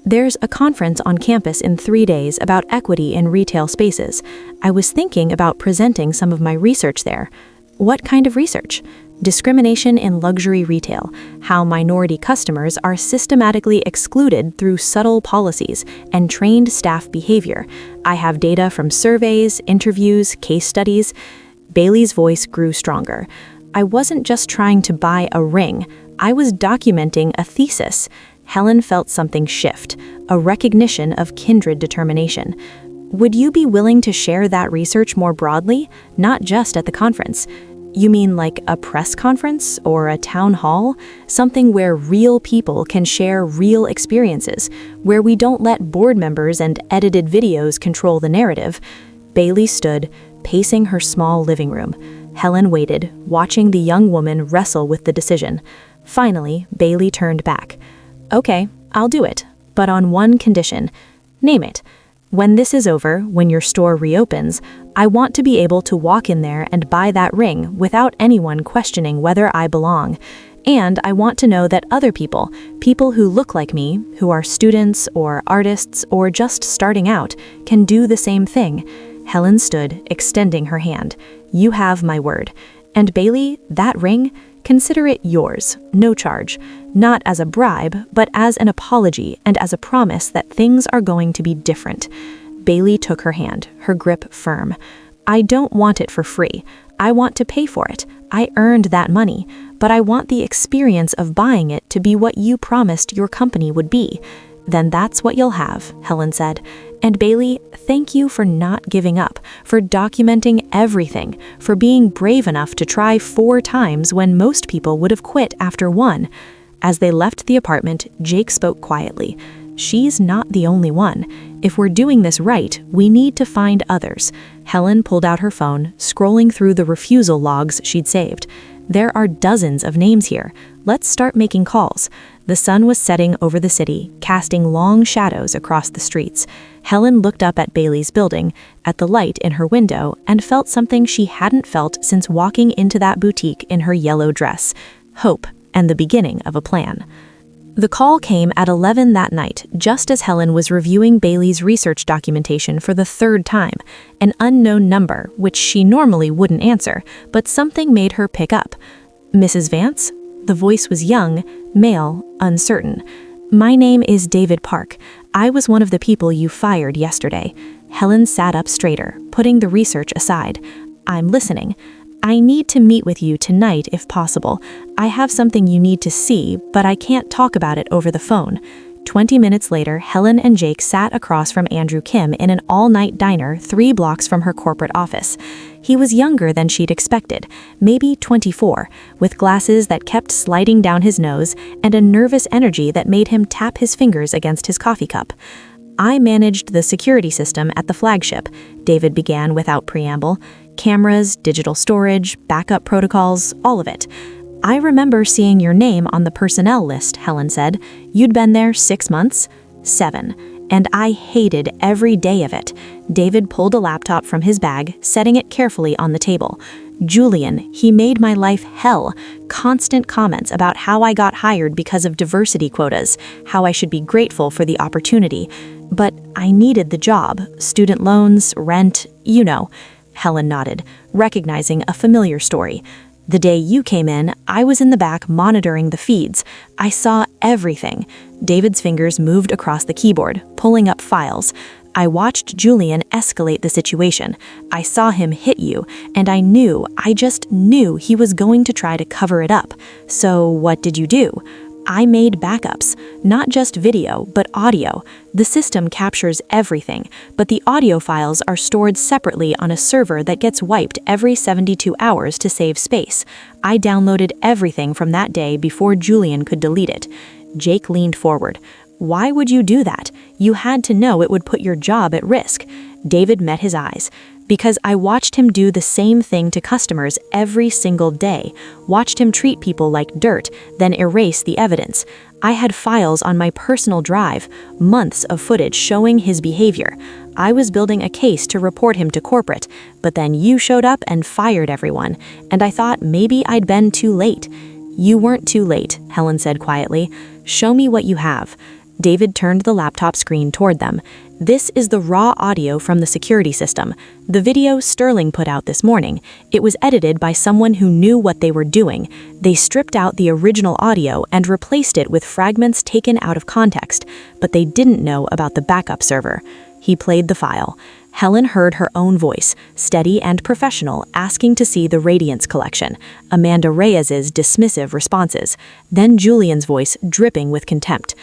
There's a conference on campus in 3 days about equity in retail spaces. I was thinking about presenting some of my research there. What kind of research? Discrimination in luxury retail, how minority customers are systematically excluded through subtle policies and trained staff behavior. I have data from surveys, interviews, case studies. Bailey's voice grew stronger. I wasn't just trying to buy a ring. I was documenting a thesis. Helen felt something shift, a recognition of kindred determination. Would you be willing to share that research more broadly, not just at the conference? You mean like a press conference or a town hall? Something where real people can share real experiences, where we don't let board members and edited videos control the narrative. Bailey stood, pacing her small living room. Helen waited, watching the young woman wrestle with the decision. Finally, Bailey turned back. Okay, I'll do it, but on one condition. Name it. When this is over, when your store reopens, I want to be able to walk in there and buy that ring without anyone questioning whether I belong. And I want to know that other people who look like me, who are students or artists or just starting out, can do the same thing. Helen stood, extending her hand. You have my word. And Bailey, that ring, consider it yours, no charge. Not as a bribe, but as an apology and as a promise that things are going to be different. Bailey took her hand, her grip firm. I don't want it for free. I want to pay for it. I earned that money, but I want the experience of buying it to be what you promised your company would be. Then that's what you'll have, Helen said. And Bailey, thank you for not giving up, for documenting everything, for being brave enough to try 4 times when most people would have quit after 1. As they left the apartment, Jake spoke quietly. She's not the only one. If we're doing this right, we need to find others. Helen pulled out her phone, scrolling through the refusal logs she'd saved. There are dozens of names here. Let's start making calls. The sun was setting over the city, casting long shadows across the streets. Helen looked up at Bailey's building, at the light in her window, and felt something she hadn't felt since walking into that boutique in her yellow dress. Hope, and the beginning of a plan. The call came at 11 that night, just as Helen was reviewing Bailey's research documentation for the 3rd time. An unknown number, which she normally wouldn't answer, but something made her pick up. Mrs. Vance? The voice was young, male, uncertain. My name is David Park. I was one of the people you fired yesterday. Helen sat up straighter, putting the research aside. I'm listening. I need to meet with you tonight if possible. I have something you need to see, but I can't talk about it over the phone. 20 minutes later, Helen and Jake sat across from Andrew Kim in an all-night diner 3 blocks from her corporate office. He was younger than she'd expected, maybe 24, with glasses that kept sliding down his nose and a nervous energy that made him tap his fingers against his coffee cup. I managed the security system at the flagship, David began without preamble. Cameras, digital storage, backup protocols, all of it. I remember seeing your name on the personnel list, Helen said. You'd been there 6 months? 7. And I hated every day of it. David pulled a laptop from his bag, setting it carefully on the table. Julian, he made my life hell. Constant comments about how I got hired because of diversity quotas, how I should be grateful for the opportunity. But I needed the job. Student loans, rent, you know. Helen nodded, recognizing a familiar story. The day you came in, I was in the back monitoring the feeds. I saw everything. David's fingers moved across the keyboard, pulling up files. I watched Julian escalate the situation. I saw him hit you, and I just knew he was going to try to cover it up. So what did you do? I made backups, not just video, but audio. The system captures everything, but the audio files are stored separately on a server that gets wiped every 72 hours to save space. I downloaded everything from that day before Julian could delete it. Jake leaned forward. Why would you do that? You had to know it would put your job at risk. David met his eyes. Because I watched him do the same thing to customers every single day, watched him treat people like dirt, then erase the evidence. I had files on my personal drive, months of footage showing his behavior. I was building a case to report him to corporate, but then you showed up and fired everyone, and I thought maybe I'd been too late. You weren't too late, Helen said quietly. Show me what you have. David turned the laptop screen toward them. This is the raw audio from the security system. The video Sterling put out this morning. It was edited by someone who knew what they were doing. They stripped out the original audio and replaced it with fragments taken out of context, but they didn't know about the backup server. He played the file. Helen heard her own voice, steady and professional, asking to see the Radiance collection, Amanda Reyes's dismissive responses, then Julian's voice dripping with contempt.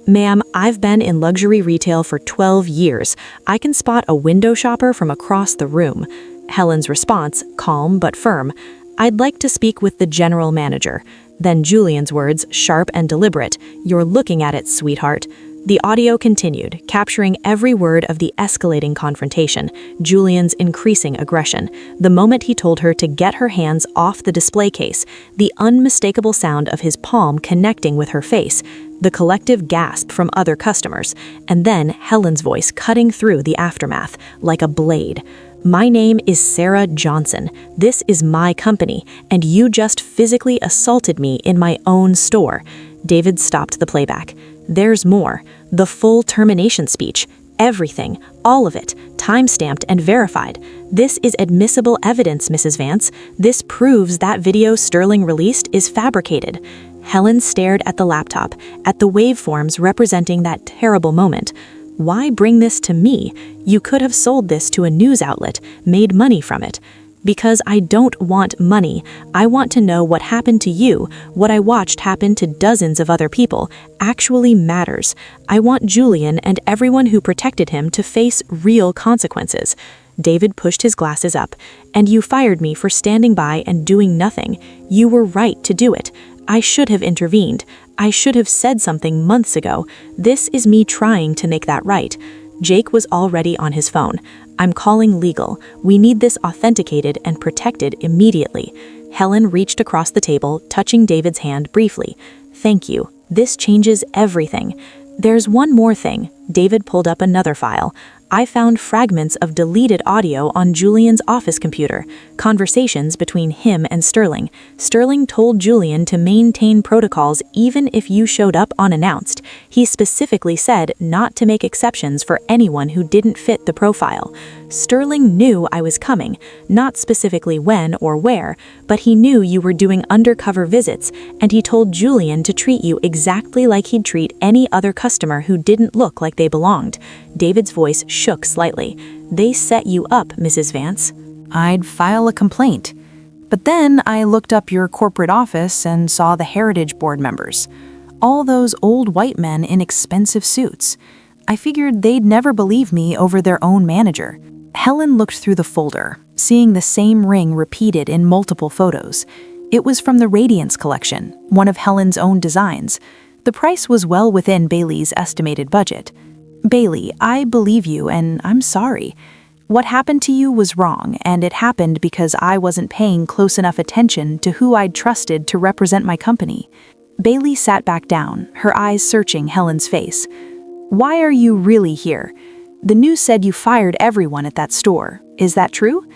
Ma'am, I've been in luxury retail for 12 years. I can spot a window shopper from across the room. Helen's response, calm but firm. I'd like to speak with the general manager. Then Julian's words, sharp and deliberate. You're looking at it, sweetheart. The audio continued, capturing every word of the escalating confrontation, Julian's increasing aggression. The moment he told her to get her hands off the display case, the unmistakable sound of his palm connecting with her face, the collective gasp from other customers, and then Helen's voice cutting through the aftermath, like a blade. My name is Sarah Johnson. This is my company, and you just physically assaulted me in my own store. David stopped the playback. There's more. The full termination speech. Everything. All of it. Time-stamped and verified. This is admissible evidence, Mrs. Vance. This proves that video Sterling released is fabricated. Helen stared at the laptop, at the waveforms representing that terrible moment. Why bring this to me? You could have sold this to a news outlet, made money from it. Because I don't want money. I want to know what happened to you, what I watched happen to dozens of other people, actually matters. I want Julian and everyone who protected him to face real consequences. David pushed his glasses up. And you fired me for standing by and doing nothing. You were right to do it. I should have intervened. I should have said something months ago. This is me trying to make that right. Jake was already on his phone. I'm calling legal. We need this authenticated and protected immediately. Helen reached across the table, touching David's hand briefly. Thank you. This changes everything. There's one more thing. David pulled up another file. I found fragments of deleted audio on Julian's office computer, conversations between him and Sterling. Sterling told Julian to maintain protocols even if you showed up unannounced. He specifically said not to make exceptions for anyone who didn't fit the profile. Sterling knew I was coming, not specifically when or where, but he knew you were doing undercover visits, and he told Julian to treat you exactly like he'd treat any other customer who didn't look like they belonged. David's voice shook slightly. They set you up, Mrs. Vance. I'd file a complaint. But then I looked up your corporate office and saw the Heritage Board members. All those old white men in expensive suits. I figured they'd never believe me over their own manager. Helen looked through the folder, seeing the same ring repeated in multiple photos. It was from the Radiance collection, one of Helen's own designs. The price was well within Bailey's estimated budget. Bailey, I believe you, and I'm sorry. What happened to you was wrong, and it happened because I wasn't paying close enough attention to who I'd trusted to represent my company. Bailey sat back down, her eyes searching Helen's face. Why are you really here? The news said you fired everyone at that store. Is that true?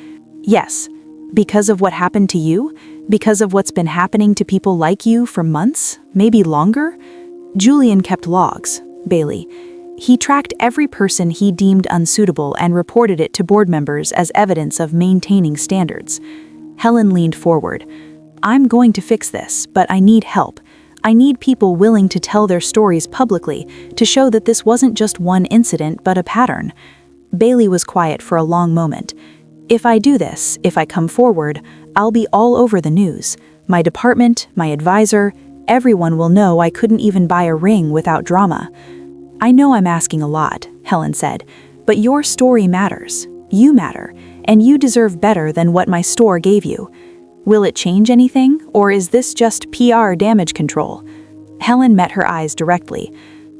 Yes. Because of what happened to you? Because of what's been happening to people like you for months? Maybe longer? Julian kept logs. Bailey, He tracked every person he deemed unsuitable and reported it to board members as evidence of maintaining standards. Helen leaned forward. I'm going to fix this, but I need help. I need people willing to tell their stories publicly to show that this wasn't just one incident but a pattern. Bailey was quiet for a long moment. If I do this, if I come forward, I'll be all over the news. My department, my advisor, everyone will know I couldn't even buy a ring without drama. I know I'm asking a lot, Helen said, but your story matters. You matter, and you deserve better than what my store gave you. Will it change anything, or is this just PR damage control? Helen met her eyes directly.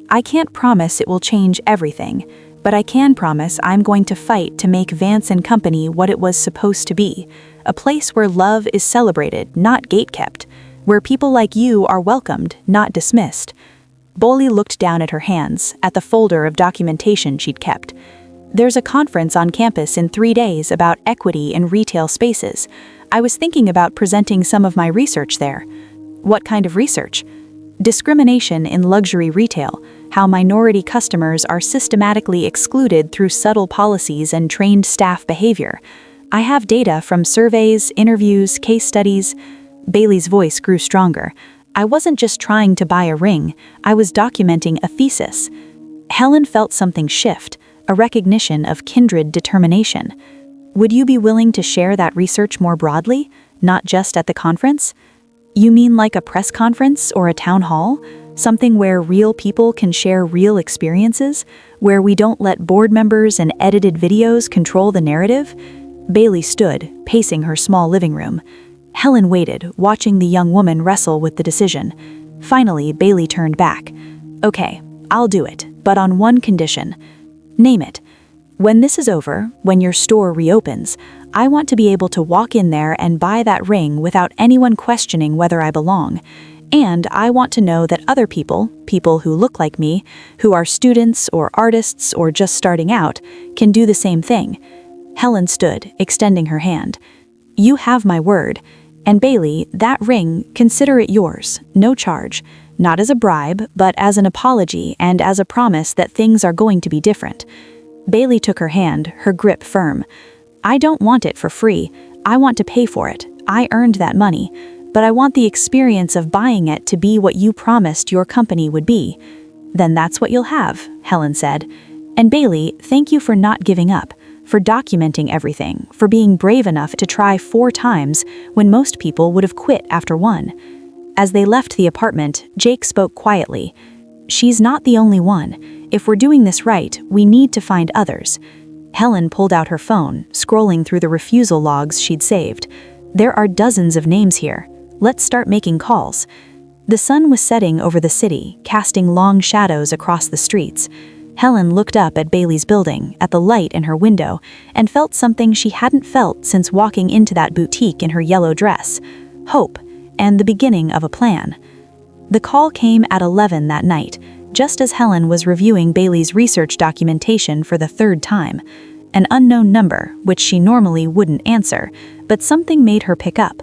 I can't promise it will change everything, but I can promise I'm going to fight to make Vance & Company what it was supposed to be, a place where love is celebrated, not gatekept, where people like you are welcomed, not dismissed. Boley looked down at her hands, at the folder of documentation she'd kept. There's a conference on campus in 3 days about equity in retail spaces. I was thinking about presenting some of my research there. What kind of research? Discrimination in luxury retail, how minority customers are systematically excluded through subtle policies and trained staff behavior. I have data from surveys, interviews, case studies. Bailey's voice grew stronger. I wasn't just trying to buy a ring, I was documenting a thesis. Helen felt something shift, a recognition of kindred determination. Would you be willing to share that research more broadly, not just at the conference? You mean like a press conference or a town hall? Something where real people can share real experiences? Where we don't let board members and edited videos control the narrative? Bailey stood, pacing her small living room. Helen waited, watching the young woman wrestle with the decision. Finally, Bailey turned back. Okay, I'll do it, but on one condition. Name it. When this is over, when your store reopens, I want to be able to walk in there and buy that ring without anyone questioning whether I belong. And I want to know that other people who look like me, who are students or artists or just starting out, can do the same thing. Helen stood, extending her hand. You have my word. And Bailey, that ring, consider it yours, no charge. Not as a bribe, but as an apology and as a promise that things are going to be different. Bailey took her hand, her grip firm. I don't want it for free. I want to pay for it. I earned that money. But I want the experience of buying it to be what you promised your company would be. Then that's what you'll have, Helen said. And Bailey, thank you for not giving up, for documenting everything, for being brave enough to try 4 times when most people would have quit after 1. As they left the apartment, Jake spoke quietly. She's not the only one. If we're doing this right, we need to find others. Helen pulled out her phone, scrolling through the refusal logs she'd saved. There are dozens of names here. Let's start making calls. The sun was setting over the city, casting long shadows across the streets. Helen looked up at Bailey's building, at the light in her window, and felt something she hadn't felt since walking into that boutique in her yellow dress. Hope, and the beginning of a plan. The call came at 11 that night, just as Helen was reviewing Bailey's research documentation for the 3rd time. An unknown number, which she normally wouldn't answer, but something made her pick up.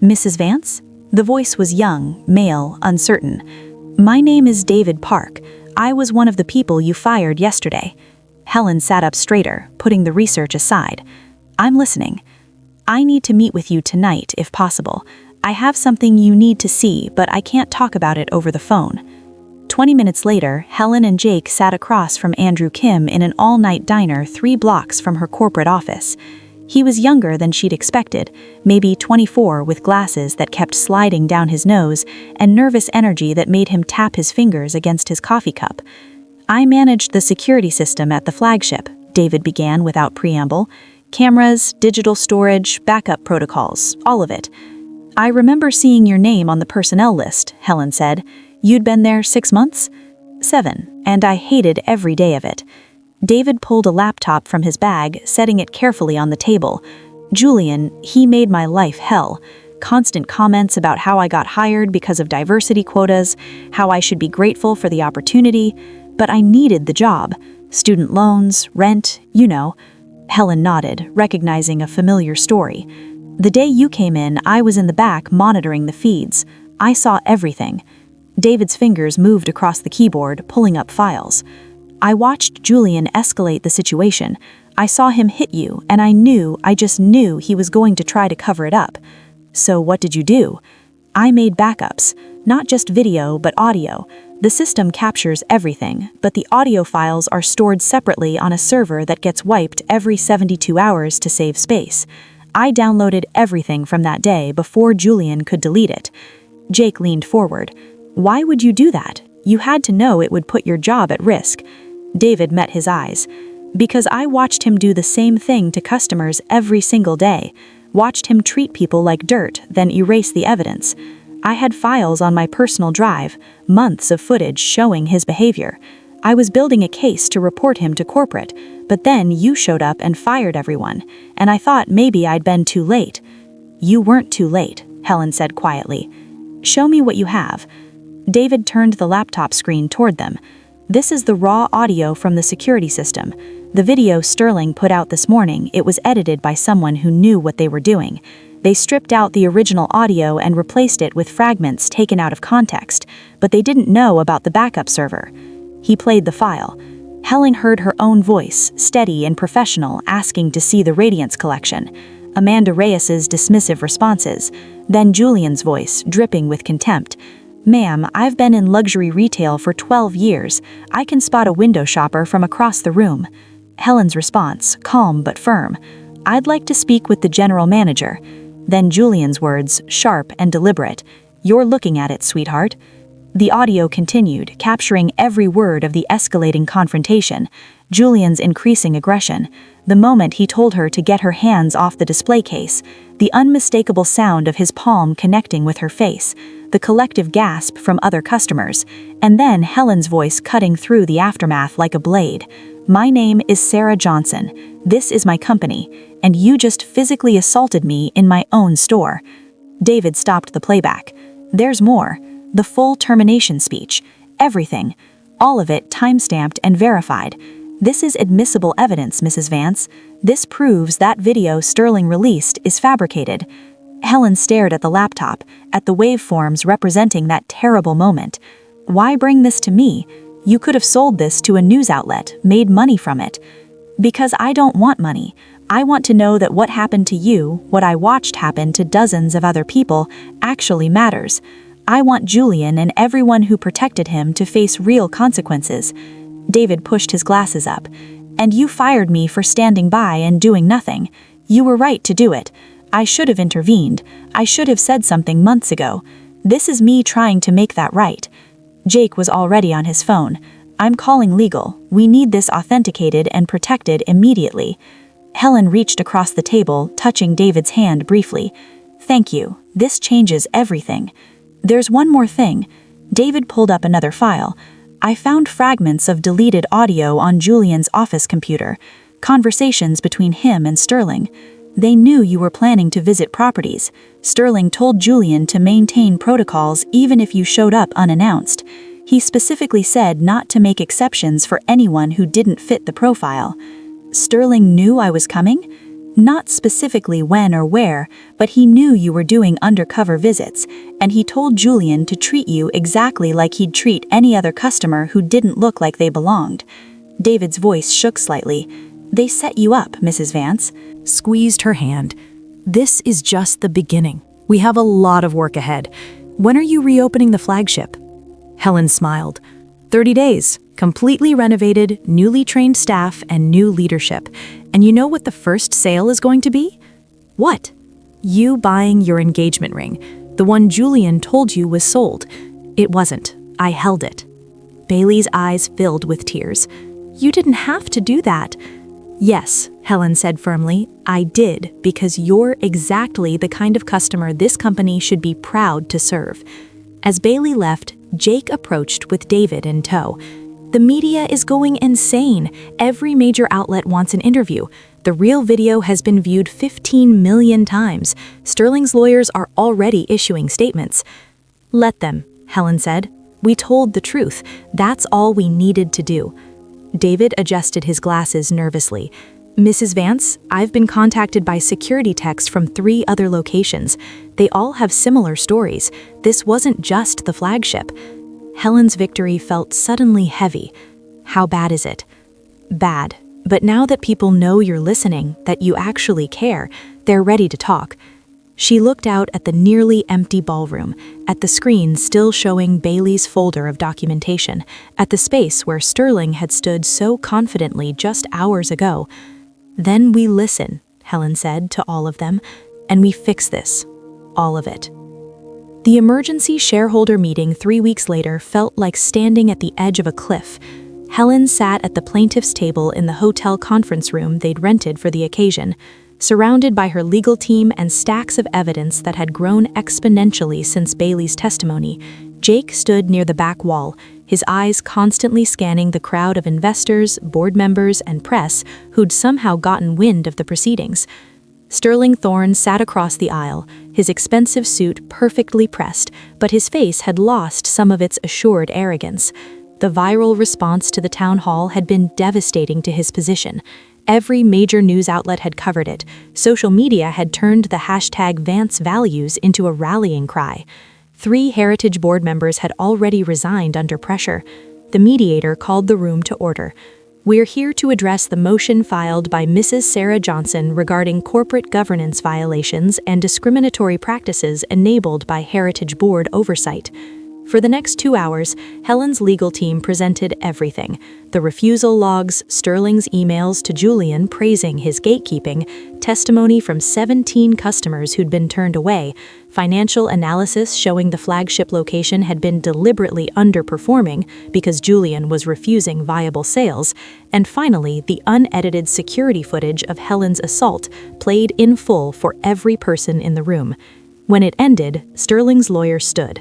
Mrs. Vance? The voice was young, male, uncertain. My name is David Park. I was one of the people you fired yesterday. Helen sat up straighter, putting the research aside. I'm listening. I need to meet with you tonight, if possible. I have something you need to see, but I can't talk about it over the phone. 20 minutes later, Helen and Jake sat across from Andrew Kim in an all-night diner 3 blocks from her corporate office. He was younger than she'd expected, maybe 24 with glasses that kept sliding down his nose and nervous energy that made him tap his fingers against his coffee cup. I managed the security system at the flagship, David began without preamble. Cameras, digital storage, backup protocols, all of it. I remember seeing your name on the personnel list, Helen said. You'd been there 6 months? 7, and I hated every day of it. David pulled a laptop from his bag, setting it carefully on the table. Julian, he made my life hell. Constant comments about how I got hired because of diversity quotas, how I should be grateful for the opportunity, but I needed the job. Student loans, rent, you know. Helen nodded, recognizing a familiar story. The day you came in, I was in the back monitoring the feeds. I saw everything. David's fingers moved across the keyboard, pulling up files. I watched Julian escalate the situation. I saw him hit you, and I just knew he was going to try to cover it up. So what did you do? I made backups, not just video, but audio. The system captures everything, but the audio files are stored separately on a server that gets wiped every 72 hours to save space. I downloaded everything from that day before Julian could delete it. Jake leaned forward. Why would you do that? You had to know it would put your job at risk. David met his eyes. Because I watched him do the same thing to customers every single day. Watched him treat people like dirt, then erase the evidence. I had files on my personal drive, months of footage showing his behavior. I was building a case to report him to corporate, but then you showed up and fired everyone, and I thought maybe I'd been too late. You weren't too late, Helen said quietly. Show me what you have. David turned the laptop screen toward them. This is the raw audio from the security system. The video Sterling put out this morning, it was edited by someone who knew what they were doing. They stripped out the original audio and replaced it with fragments taken out of context, but they didn't know about the backup server. He played the file. Helen heard her own voice, steady and professional, asking to see the Radiance collection. Amanda Reyes's dismissive responses. Then Julian's voice, dripping with contempt. Ma'am, I've been in luxury retail for 12 years. I can spot a window shopper from across the room. Helen's response, calm but firm. I'd like to speak with the general manager. Then Julian's words, sharp and deliberate. You're looking at it, sweetheart. The audio continued, capturing every word of the escalating confrontation, Julian's increasing aggression, the moment he told her to get her hands off the display case, the unmistakable sound of his palm connecting with her face, the collective gasp from other customers, and then Helen's voice cutting through the aftermath like a blade. My name is Sarah Johnson. This is my company, and you just physically assaulted me in my own store. David stopped the playback. There's more. The full termination speech. Everything. All of it time-stamped and verified. This is admissible evidence, Mrs. Vance. This proves that video Sterling released is fabricated. Helen stared at the laptop, at the waveforms representing that terrible moment. Why bring this to me? You could have sold this to a news outlet, made money from it. Because I don't want money. I want to know that what happened to you, what I watched happen to dozens of other people, actually matters. I want Julian and everyone who protected him to face real consequences. David pushed his glasses up. And you fired me for standing by and doing nothing. You were right to do it. I should have intervened. I should have said something months ago. This is me trying to make that right. Jake was already on his phone. I'm calling legal. We need this authenticated and protected immediately. Helen reached across the table, touching David's hand briefly. Thank you. This changes everything. There's one more thing. David pulled up another file. I found fragments of deleted audio on Julian's office computer. Conversations between him and Sterling. They knew you were planning to visit properties. Sterling told Julian to maintain protocols even if you showed up unannounced. He specifically said not to make exceptions for anyone who didn't fit the profile. Sterling knew I was coming? Not specifically when or where, but he knew you were doing undercover visits, and he told Julian to treat you exactly like he'd treat any other customer who didn't look like they belonged. David's voice shook slightly. They set you up, Mrs. Vance. Squeezed her hand. This is just the beginning. We have a lot of work ahead. When are you reopening the flagship? Helen smiled. 30 days. Completely renovated, newly trained staff, and new leadership. And you know what the first sale is going to be? What? You buying your engagement ring. The one Julian told you was sold. It wasn't. I held it. Bailey's eyes filled with tears. You didn't have to do that. Yes, Helen said firmly, I did, because you're exactly the kind of customer this company should be proud to serve. As Bailey left, Jake approached with David in tow. The media is going insane. Every major outlet wants an interview. The real video has been viewed 15 million times. Sterling's lawyers are already issuing statements. Let them, Helen said. We told the truth. That's all we needed to do. David adjusted his glasses nervously. Mrs. Vance, I've been contacted by security techs from 3 other locations. They all have similar stories. This wasn't just the flagship. Helen's victory felt suddenly heavy. How bad is it? Bad. But now that people know you're listening, that you actually care, they're ready to talk. She looked out at the nearly empty ballroom, at the screen still showing Bailey's folder of documentation, at the space where Sterling had stood so confidently just hours ago. Then we listen, Helen said to all of them, and we fix this. All of it. The emergency shareholder meeting 3 weeks later felt like standing at the edge of a cliff. Helen sat at the plaintiff's table in the hotel conference room they'd rented for the occasion, surrounded by her legal team and stacks of evidence that had grown exponentially since Bailey's testimony. Jake stood near the back wall, his eyes constantly scanning the crowd of investors, board members, and press who'd somehow gotten wind of the proceedings. Sterling Thorne sat across the aisle, his expensive suit perfectly pressed, but his face had lost some of its assured arrogance. The viral response to the town hall had been devastating to his position. Every major news outlet had covered it. Social media had turned the hashtag Vance Values into a rallying cry. 3 Heritage board members had already resigned under pressure. The mediator called the room to order. We're here to address the motion filed by Mrs. Sarah Johnson regarding corporate governance violations and discriminatory practices enabled by Heritage Board oversight. For the next 2 hours, Helen's legal team presented everything: the refusal logs, Sterling's emails to Julian praising his gatekeeping, testimony from 17 customers who'd been turned away, financial analysis showing the flagship location had been deliberately underperforming because Julian was refusing viable sales, and finally, the unedited security footage of Helen's assault played in full for every person in the room. When it ended, Sterling's lawyer stood.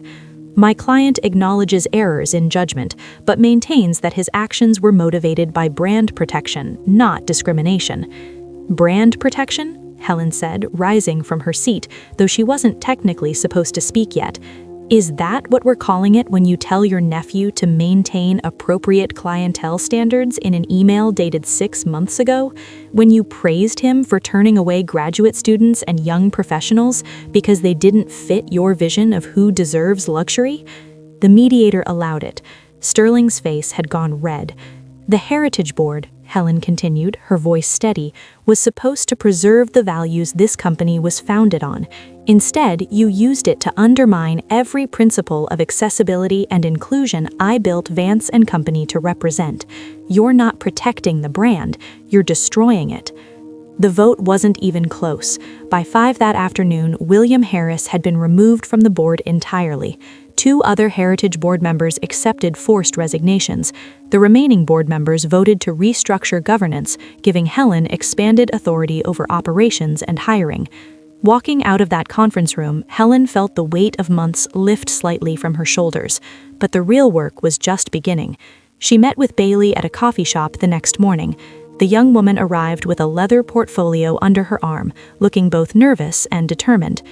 My client acknowledges errors in judgment, but maintains that his actions were motivated by brand protection, not discrimination. Brand protection? Helen said, rising from her seat, though she wasn't technically supposed to speak yet. Is that what we're calling it when you tell your nephew to maintain appropriate clientele standards in an email dated 6 months ago? When you praised him for turning away graduate students and young professionals because they didn't fit your vision of who deserves luxury? The mediator allowed it. Sterling's face had gone red. The Heritage Board, Helen continued, her voice steady, was supposed to preserve the values this company was founded on. Instead, you used it to undermine every principle of accessibility and inclusion I built Vance & Company to represent. You're not protecting the brand, you're destroying it. The vote wasn't even close. By 5 that afternoon, William Harris had been removed from the board entirely. 2 other Heritage Board members accepted forced resignations. The remaining board members voted to restructure governance, giving Helen expanded authority over operations and hiring. Walking out of that conference room, Helen felt the weight of months lift slightly from her shoulders, but the real work was just beginning. She met with Bailey at a coffee shop the next morning. The young woman arrived with a leather portfolio under her arm, looking both nervous and determined.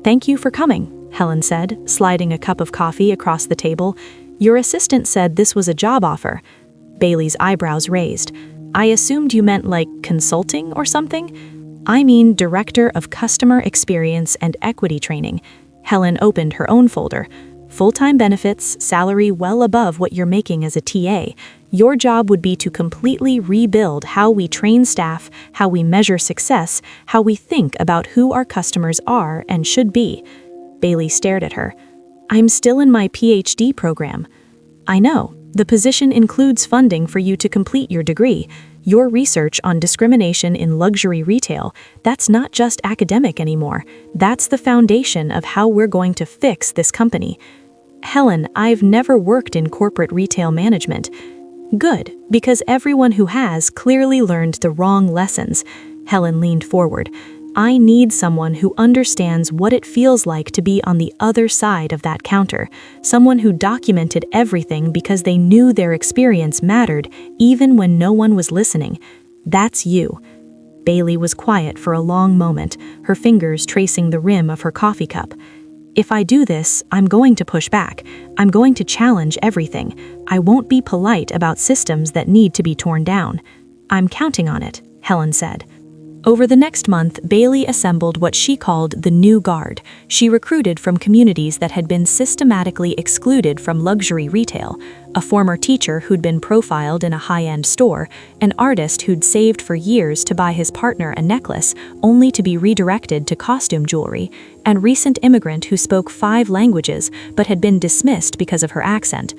"Thank you for coming," Helen said, sliding a cup of coffee across the table. "Your assistant said this was a job offer." Bailey's eyebrows raised. "I assumed you meant like consulting or something?" "I mean Director of Customer Experience and Equity Training." Helen opened her own folder. "Full-time benefits, salary well above what you're making as a TA. Your job would be to completely rebuild how we train staff, how we measure success, how we think about who our customers are and should be." Bailey stared at her. "I'm still in my PhD program." "I know. The position includes funding for you to complete your degree. Your research on discrimination in luxury retail, that's not just academic anymore. That's the foundation of how we're going to fix this company." "Helen, I've never worked in corporate retail management." "Good, because everyone who has clearly learned the wrong lessons." Helen leaned forward. "I need someone who understands what it feels like to be on the other side of that counter. Someone who documented everything because they knew their experience mattered, even when no one was listening. That's you." Bailey was quiet for a long moment, her fingers tracing the rim of her coffee cup. "If I do this, I'm going to push back. I'm going to challenge everything. I won't be polite about systems that need to be torn down." "I'm counting on it," Helen said. Over the next month, Bailey assembled what she called the New Guard. She recruited from communities that had been systematically excluded from luxury retail, a former teacher who'd been profiled in a high-end store, an artist who'd saved for years to buy his partner a necklace only to be redirected to costume jewelry, and recent immigrant who spoke 5 languages but had been dismissed because of her accent.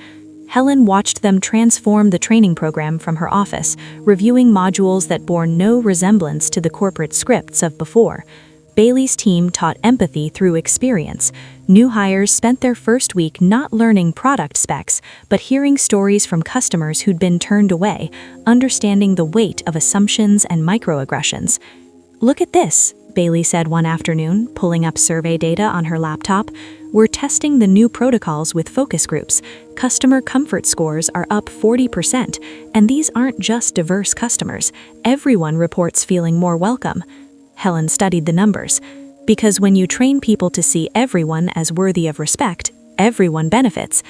Helen watched them transform the training program from her office, reviewing modules that bore no resemblance to the corporate scripts of before. Bailey's team taught empathy through experience. New hires spent their first week not learning product specs, but hearing stories from customers who'd been turned away, understanding the weight of assumptions and microaggressions. "Look at this," Bailey said one afternoon, pulling up survey data on her laptop. "We're testing the new protocols with focus groups. Customer comfort scores are up 40%, and these aren't just diverse customers. Everyone reports feeling more welcome." Helen studied the numbers. Because when you train people to see everyone as worthy of respect, everyone benefits.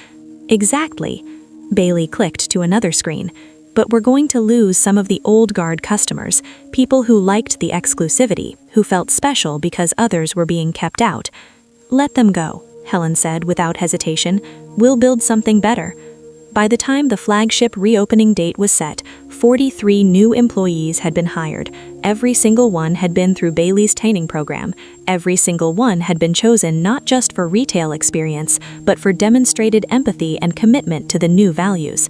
Exactly. Bailey clicked to another screen. But we're going to lose some of the old guard customers, people who liked the exclusivity, who felt special because others were being kept out. "Let them go," Helen said without hesitation. "We'll build something better." By the time the flagship reopening date was set, 43 new employees had been hired. Every single one had been through Bailey's training program. Every single one had been chosen not just for retail experience, but for demonstrated empathy and commitment to the new values.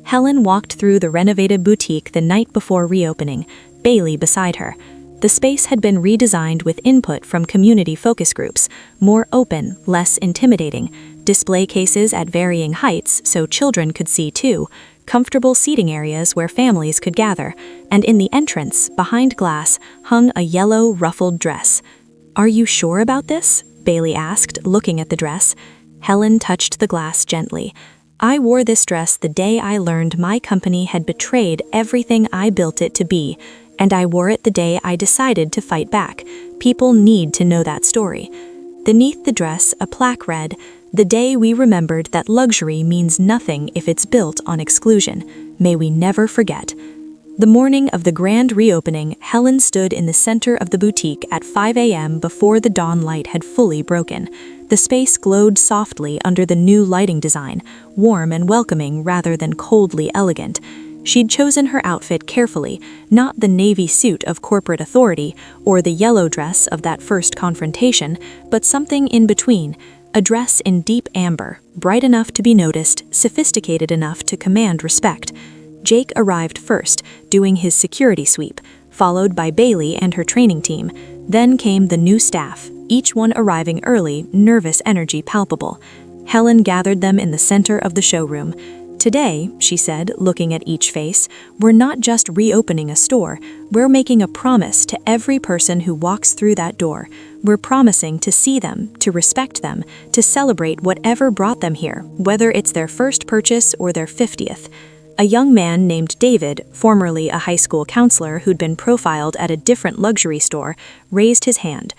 Helen walked through the renovated boutique the night before reopening, Bailey beside her. The space had been redesigned with input from community focus groups, more open, less intimidating, display cases at varying heights so children could see too, comfortable seating areas where families could gather, and in the entrance, behind glass, hung a yellow, ruffled dress. "Are you sure about this?" Bailey asked, looking at the dress. Helen touched the glass gently. "I wore this dress the day I learned my company had betrayed everything I built it to be, and I wore it the day I decided to fight back. People need to know that story." Beneath the dress, a plaque read, "The day we remembered that luxury means nothing if it's built on exclusion. May we never forget." The morning of the grand reopening, Helen stood in the center of the boutique at 5 a.m. before the dawn light had fully broken. The space glowed softly under the new lighting design, warm and welcoming rather than coldly elegant. She'd chosen her outfit carefully, not the navy suit of corporate authority or the yellow dress of that first confrontation, but something in between, a dress in deep amber, bright enough to be noticed, sophisticated enough to command respect. Jake arrived first, doing his security sweep, followed by Bailey and her training team. Then came the new staff, each one arriving early, nervous energy palpable. Helen gathered them in the center of the showroom. "Today," she said, looking at each face, "we're not just reopening a store, we're making a promise to every person who walks through that door. We're promising to see them, to respect them, to celebrate whatever brought them here, whether it's their first purchase or their 50th. A young man named David, formerly a high school counselor who'd been profiled at a different luxury store, raised his hand.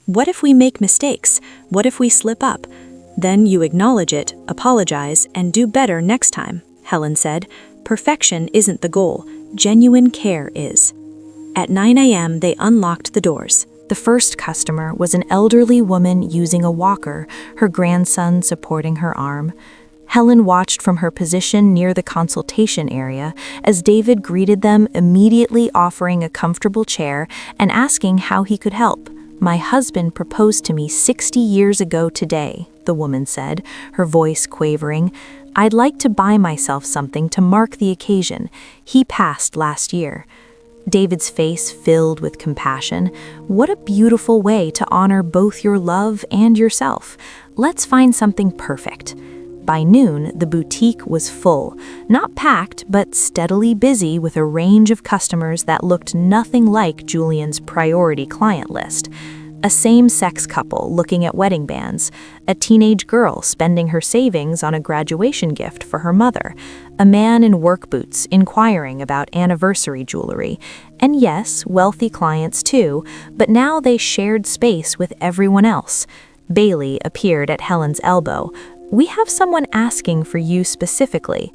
"What if we make mistakes? What if we slip up? Then you acknowledge it, apologize, and do better next time," Helen said. "Perfection isn't the goal. Genuine care is." At 9 a.m., they unlocked the doors. The first customer was an elderly woman using a walker, her grandson supporting her arm. Helen watched from her position near the consultation area as David greeted them, immediately offering a comfortable chair and asking how he could help. "My husband proposed to me 60 years ago today," the woman said, her voice quavering. "I'd like to buy myself something to mark the occasion. He passed last year." David's face filled with compassion. "What a beautiful way to honor both your love and yourself. Let's find something perfect." By noon, the boutique was full, not packed, but steadily busy with a range of customers that looked nothing like Julian's priority client list. A same-sex couple looking at wedding bands, a teenage girl spending her savings on a graduation gift for her mother, a man in work boots inquiring about anniversary jewelry, and yes, wealthy clients too, but now they shared space with everyone else. Bailey appeared at Helen's elbow. "We have someone asking for you specifically."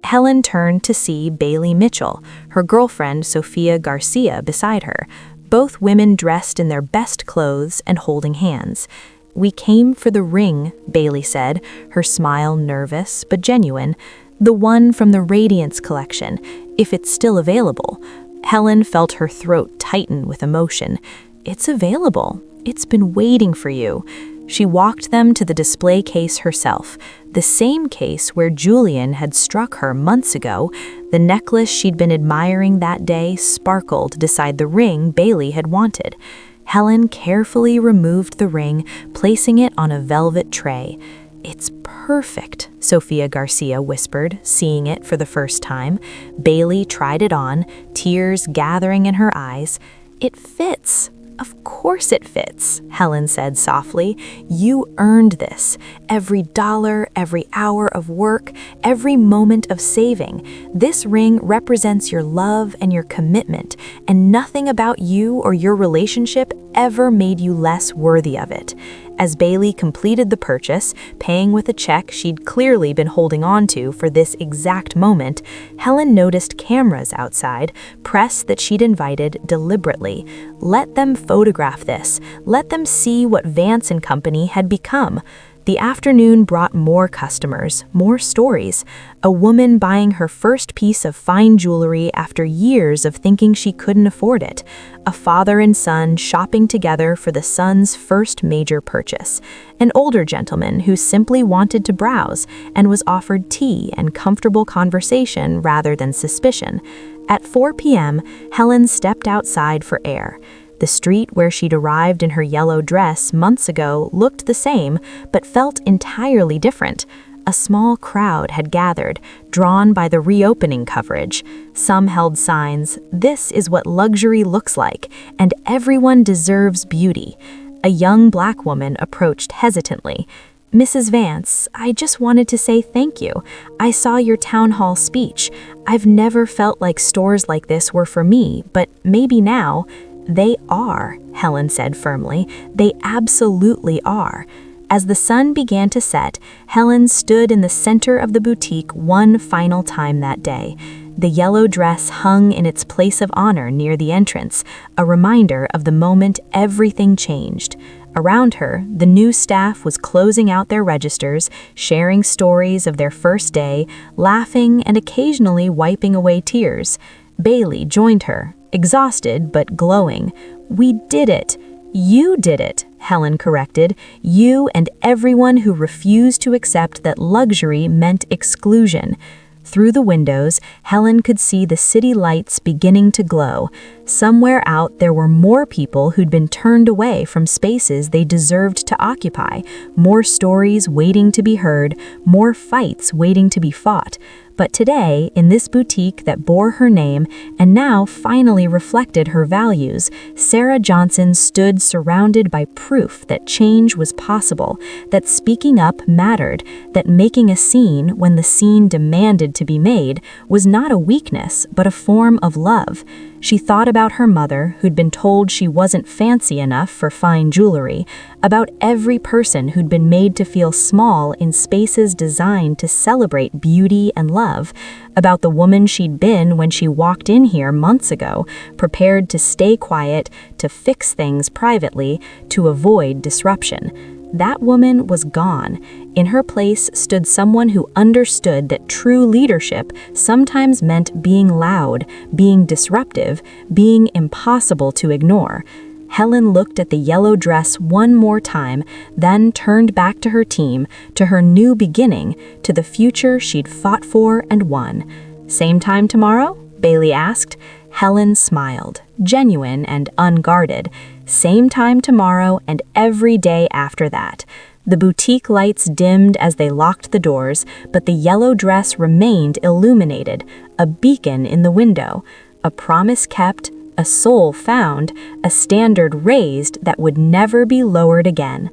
Helen turned to see Bailey Mitchell, her girlfriend Sophia Garcia beside her. both women dressed in their best clothes and holding hands. "We came for the ring," Bailey said, her smile nervous but genuine. "The one from the Radiance collection, if it's still available." Helen felt her throat tighten with emotion. "It's available. It's been waiting for you." She walked them to the display case herself, the same case where Julian had struck her months ago. The necklace she'd been admiring that day sparkled beside the ring Bailey had wanted. Helen carefully removed the ring, placing it on a velvet tray. "It's perfect," Sofia Garcia whispered, seeing it for the first time. Bailey tried it on, tears gathering in her eyes. "It fits. Of course it fits," Helen said softly. "You earned this. Every dollar, every hour of work, every moment of saving. This ring represents your love and your commitment, and nothing about you or your relationship ever made you less worthy of it." As Bailey completed the purchase, paying with a check she'd clearly been holding on to for this exact moment, Helen noticed cameras outside, press that she'd invited deliberately. Let them photograph this. Let them see what Vance and Company had become. The afternoon brought more customers, more stories. A woman buying her first piece of fine jewelry after years of thinking she couldn't afford it. A father and son shopping together for the son's first major purchase. An older gentleman who simply wanted to browse and was offered tea and comfortable conversation rather than suspicion. At 4 p.m., Helen stepped outside for air. The street where she'd arrived in her yellow dress months ago looked the same, but felt entirely different. A small crowd had gathered, drawn by the reopening coverage. Some held signs, "This is what luxury looks like, and everyone deserves beauty." A young black woman approached hesitantly. "Mrs. Vance, I just wanted to say thank you. I saw your town hall speech. I've never felt like stores like this were for me, but maybe now." "They are," Helen said firmly. "They absolutely are." As the sun began to set, Helen stood in the center of the boutique one final time that day. The yellow dress hung in its place of honor near the entrance, a reminder of the moment everything changed. Around her, the new staff was closing out their registers, sharing stories of their first day, laughing and occasionally wiping away tears. Bailey joined her, exhausted but glowing. "We did it." "You did it," Helen corrected. "You and everyone who refused to accept that luxury meant exclusion." Through the windows, Helen could see the city lights beginning to glow. Somewhere out there were more people who'd been turned away from spaces they deserved to occupy, more stories waiting to be heard, more fights waiting to be fought. But today, in this boutique that bore her name and now finally reflected her values, Sarah Johnson stood surrounded by proof that change was possible, that speaking up mattered, that making a scene when the scene demanded to be made was not a weakness but a form of love. She thought about her mother, who'd been told she wasn't fancy enough for fine jewelry, about every person who'd been made to feel small in spaces designed to celebrate beauty and love, about the woman she'd been when she walked in here months ago, prepared to stay quiet, to fix things privately, to avoid disruption. That woman was gone. In her place stood someone who understood that true leadership sometimes meant being loud, being disruptive, being impossible to ignore. Helen looked at the yellow dress one more time, then turned back to her team, to her new beginning, to the future she'd fought for and won. "Same time tomorrow?" Bailey asked. Helen smiled, genuine and unguarded. "Same time tomorrow and every day after that." The boutique lights dimmed as they locked the doors, but the yellow dress remained illuminated, a beacon in the window, a promise kept, a soul found, a standard raised that would never be lowered again.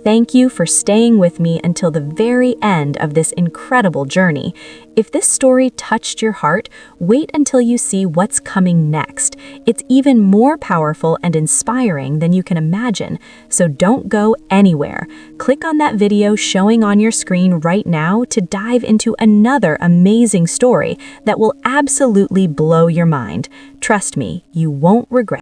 Thank you for staying with me until the very end of this incredible journey. If this story touched your heart, wait until you see what's coming next. It's even more powerful and inspiring than you can imagine, so don't go anywhere. Click on that video showing on your screen right now to dive into another amazing story that will absolutely blow your mind. Trust me, you won't regret.